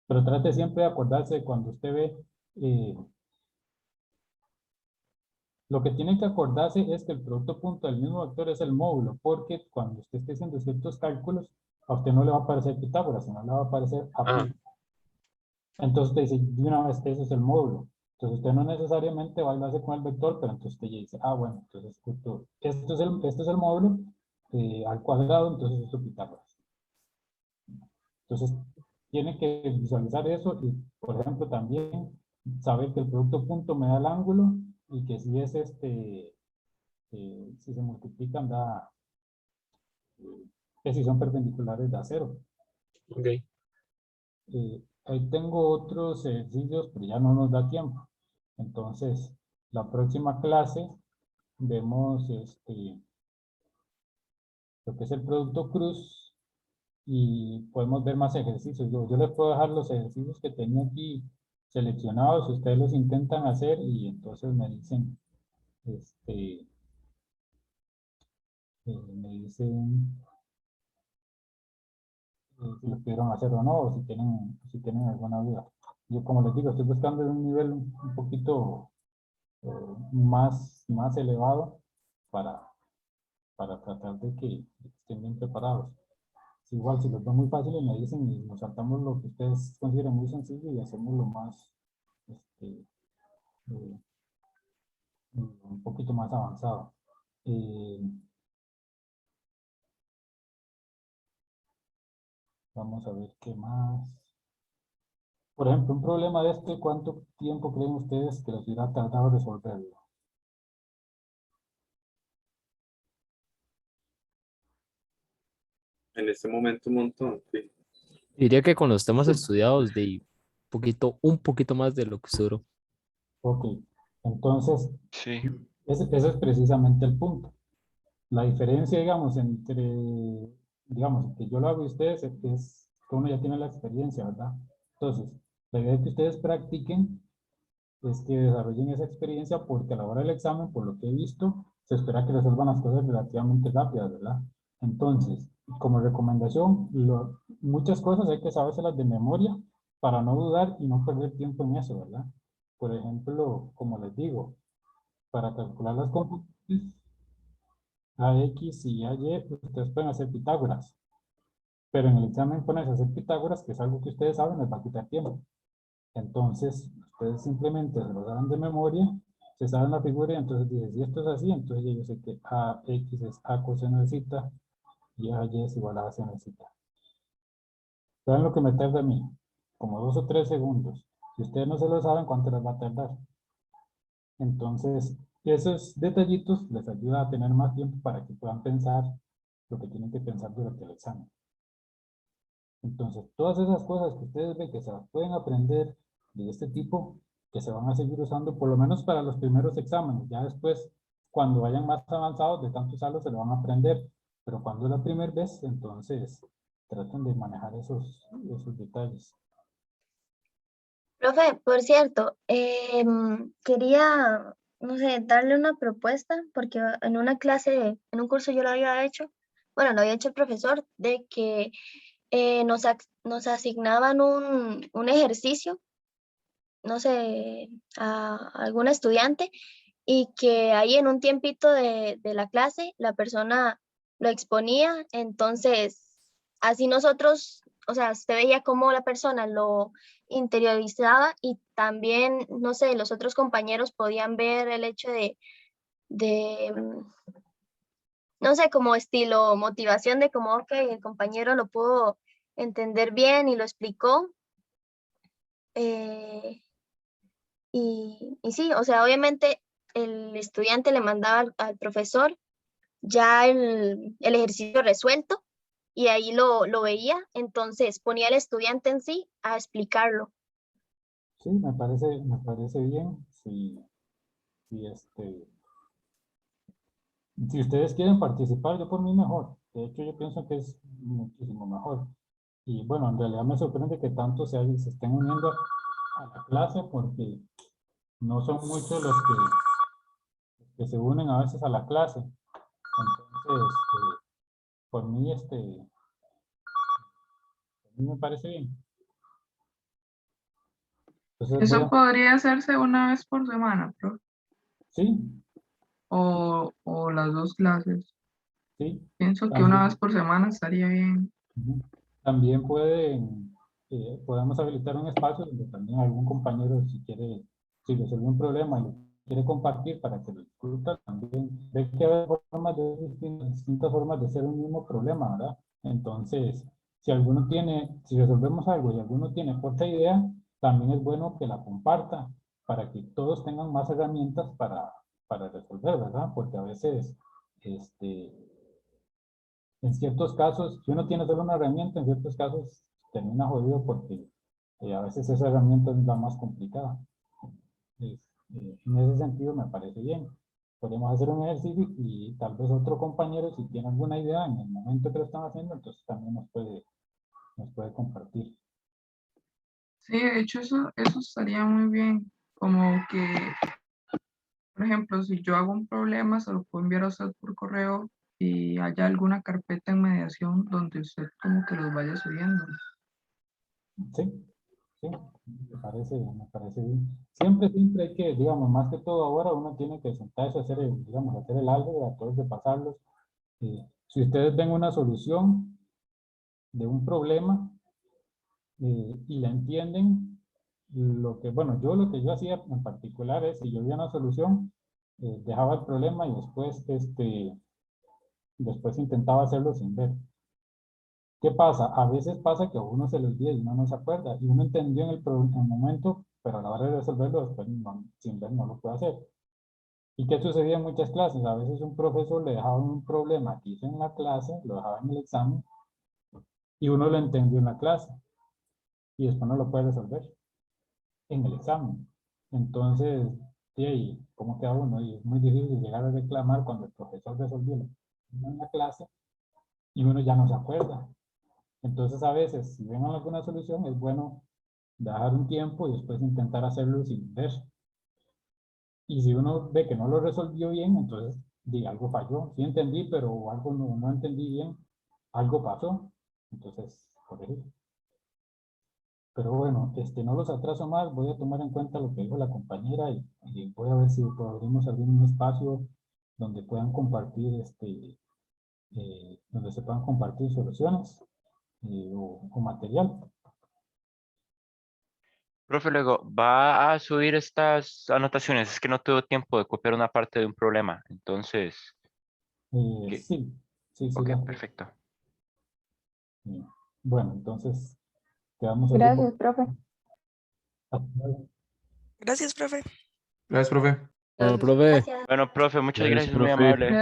Pero trate siempre de acordarse de cuando usted ve, lo que tiene que acordarse es que el producto punto del mismo vector es el módulo, porque cuando usted esté haciendo ciertos cálculos, a usted no le va a aparecer Pitágoras, sino le va a aparecer AP. Entonces usted dice, de una vez, ese es el módulo. Entonces usted no necesariamente va a irse con el vector, pero entonces usted ya dice, bueno, entonces esto es el módulo al cuadrado, entonces esto es Pitágoras. Entonces tiene que visualizar eso y, por ejemplo, también saber que el producto punto me da el ángulo y que si es si se multiplican da que si son perpendiculares de acero. Ok. Ahí tengo otros ejercicios, pero ya no nos da tiempo. Entonces, la próxima clase vemos lo que es el producto cruz y podemos ver más ejercicios. Yo les puedo dejar los ejercicios que tenía aquí seleccionados, ustedes los intentan hacer y entonces me dicen, si lo pudieron hacer o no, o si tienen alguna duda. Yo, como les digo, estoy buscando un nivel un poquito más elevado para tratar de que estén bien preparados. Igual, si los veo muy fáciles, me dicen y nos saltamos lo que ustedes consideran muy sencillo y hacemos lo más, un poquito más avanzado. Vamos a ver qué más. Por ejemplo, un problema de este, ¿cuánto tiempo creen ustedes que les hubiera tardado resolverlo? En este momento un montón, sí. Diría que con los temas estudiados de un poquito más de lo que se duró. Ok, entonces, Sí. ese es precisamente el punto. La diferencia, digamos, entre, digamos, que yo lo hago y ustedes es que uno ya tiene la experiencia, ¿verdad? Entonces, la idea de que ustedes practiquen es que desarrollen esa experiencia porque a la hora del examen, por lo que he visto, se espera que resuelvan las cosas relativamente rápidas, ¿verdad? Entonces, como recomendación, muchas cosas hay que sabérselas de memoria para no dudar y no perder tiempo en eso, ¿verdad? Por ejemplo, como les digo, para calcular las componentes a X y a Y, ustedes pueden hacer Pitágoras. Pero en el examen ponerse a hacer Pitágoras, que es algo que ustedes saben, les va a quitar tiempo. Entonces, ustedes simplemente se lo saben de memoria, se saben la figura y entonces dicen, si esto es así, entonces yo sé que AX es A coseno de zeta y AY es igual a seno de zeta. ¿Saben lo que me tarda a mí? Como 2 o 3 segundos. Si ustedes no se lo saben, ¿cuánto les va a tardar? Entonces, esos detallitos les ayuda a tener más tiempo para que puedan pensar lo que tienen que pensar durante el examen. Entonces, todas esas cosas que ustedes ven que se las pueden aprender de este tipo, que se van a seguir usando por lo menos para los primeros exámenes. Ya después, cuando vayan más avanzados, de tanto usarlo, se lo van a aprender. Pero cuando es la primera vez, entonces traten de manejar esos detalles. Profe, por cierto, quería, no sé, darle una propuesta, porque en una clase, en un curso yo lo había hecho, bueno, lo había hecho el profesor, de que nos asignaban un ejercicio, no sé, a algún estudiante, y que ahí en un tiempito de la clase la persona lo exponía, entonces así nosotros, o sea, usted veía cómo la persona lo interiorizaba y también, no sé, los otros compañeros podían ver el hecho de no sé, como estilo motivación de como, ok, el compañero lo pudo entender bien y lo explicó. Y sí, o sea, obviamente el estudiante le mandaba al profesor ya el ejercicio resuelto y ahí lo veía, entonces ponía al estudiante en sí a explicarlo. Sí, me parece bien. Si ustedes quieren participar, yo por mí mejor. De hecho, yo pienso que es muchísimo mejor. Y bueno, en realidad me sorprende que tanto se estén uniendo a la clase porque no son muchos los que se unen a veces a la clase. Entonces, por mí, a mí me parece bien. Entonces voy Eso a... podría hacerse una vez por semana, profe, Sí, o las dos clases. sí. Pienso que una vez También, por semana estaría bien. ujú. También podemos habilitar un espacio donde también algún compañero, si resuelve un problema y lo quiere compartir para que lo discuta también. Ve que hay distintas formas de hacer un mismo problema, ¿verdad? Entonces, si resolvemos algo y alguno tiene otra idea, también es bueno que la comparta para que todos tengan más herramientas para resolver, ¿verdad? Porque a veces, este, En ciertos casos, si uno tiene solo una herramienta, en ciertos casos termina jodido porque a veces esa herramienta es la más complicada. En ese sentido me parece bien. Podemos hacer un ejercicio y tal vez otro compañero, si tiene alguna idea en el momento que lo están haciendo, entonces también nos puede compartir. Sí, de hecho eso estaría muy bien. Como que, por ejemplo, si yo hago un problema, se lo puedo enviar a usted por correo y haya alguna carpeta en mediación donde usted como que los vaya subiendo. Sí, sí, me parece bien. Siempre hay que, digamos, más que todo ahora uno tiene que sentarse a hacer hacer el álgebra, todos de pasarlos. Si ustedes ven una solución de un problema y la entienden, bueno, lo que yo hacía en particular es, si yo veía una solución, dejaba el problema y después intentaba hacerlo sin ver. ¿Qué pasa? A veces pasa que a uno se le olvida y uno no se acuerda. Y uno entendió en el momento, pero a la hora de resolverlo, después sin ver no lo puede hacer. ¿Y qué sucedía en muchas clases? A veces un profesor le dejaba un problema que hizo en la clase, lo dejaba en el examen, y uno lo entendió en la clase, y después no lo puede resolver en el examen. Entonces, ¿y cómo queda uno? Y es muy difícil llegar a reclamar cuando el profesor resolvió en la clase y uno ya no se acuerda. Entonces, a veces, si ven alguna solución, es bueno dejar un tiempo y después intentar hacerlo sin ver. Y si uno ve que no lo resolvió bien, entonces algo falló. Sí entendí, pero algo no entendí bien. Algo pasó. Entonces, corregir. Pero bueno, no los atraso más. Voy a tomar en cuenta lo que dijo la compañera y voy a ver si podemos abrir un espacio donde puedan compartir, donde se puedan compartir soluciones o material. Profe, luego, ¿va a subir estas anotaciones? Es que no tuve tiempo de copiar una parte de un problema. Entonces, ¿qué? Sí, Ok, la- perfecto. Bueno, entonces quedamos así. Gracias, profe. Gracias, profe. Gracias, profe. Bueno, Gracias. profe. Gracias. Bueno, profe, muchas Gracias, gracias, muy profe. amable.